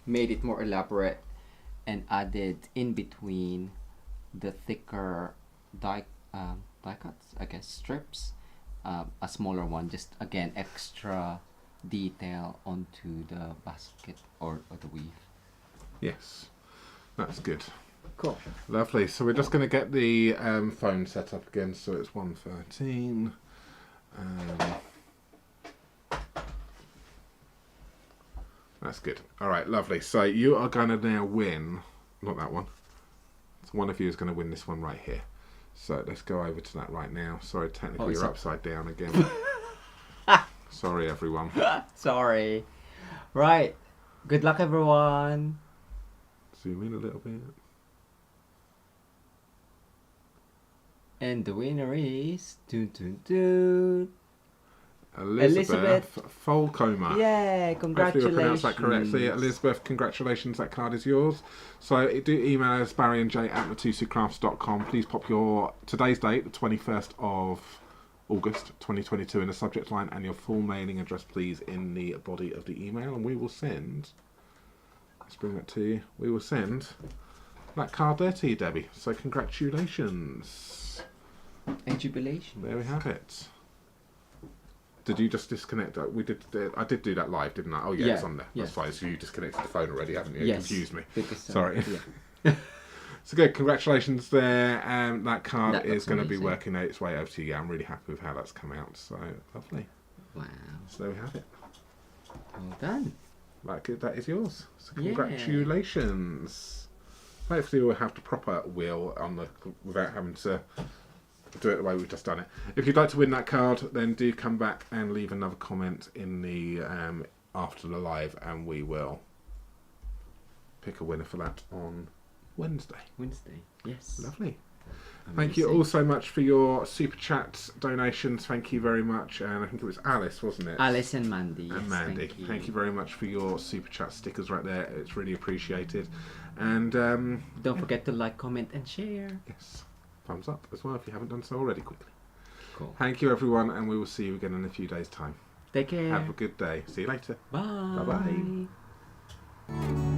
made it more elaborate and added in between the thicker die cuts, I guess, strips, a smaller one, just again extra detail onto the basket or the weave. Yes, that's good. Cool. Lovely. So we're just going to get the phone set up again. So it's 113. That's good. All right, lovely. So you are going to now win, not that one. So one of you is going to win this one right here. So let's go over to that right now. Sorry, technically you're upside down again. Sorry, everyone. Sorry. Right. Good luck, everyone. Zoom in a little bit. And the winner is Elizabeth Folcomer. Yay, congratulations. Hopefully we pronounced that correctly. Elizabeth, congratulations, that card is yours. So do email us, barryandjay@mitosucrafts.com. Please pop your today's date, the 21st of August 2022 in the subject line and your full mailing address please in the body of the email, and we will send, let's bring that to you, we will send that card there to you, Debbie. So congratulations. And jubilation. There we have it. Did you just disconnect? I did do that live, didn't I? Oh yeah, it's on there. That's fine. So you disconnected the phone already, haven't you? It confused me. Sorry. Yeah. So good, congratulations there. That card is going to be working its way over to you. Yeah, I'm really happy with how that's come out. So lovely. Wow. So there we have it. Well done. That is yours. So congratulations. Hopefully we'll have the proper wheel on without having to do it the way we've just done it. If you'd like to win that card, then do come back and leave another comment in the after the live, and we will pick a winner for that on Wednesday. Yes. Lovely. Amazing. Thank you all so much for your super chat donations. Thank you very much. And I think it was Alice, wasn't it? Alice and Mandy. And Mandy. Thank you very much for your super chat stickers right there. It's really appreciated. And don't forget to like, comment, and share. Yes. Thumbs up as well if you haven't done so already quickly. Cool. Thank you everyone, and we will see you again in a few days' time. Take care. Have a good day. See you later. Bye. Bye bye.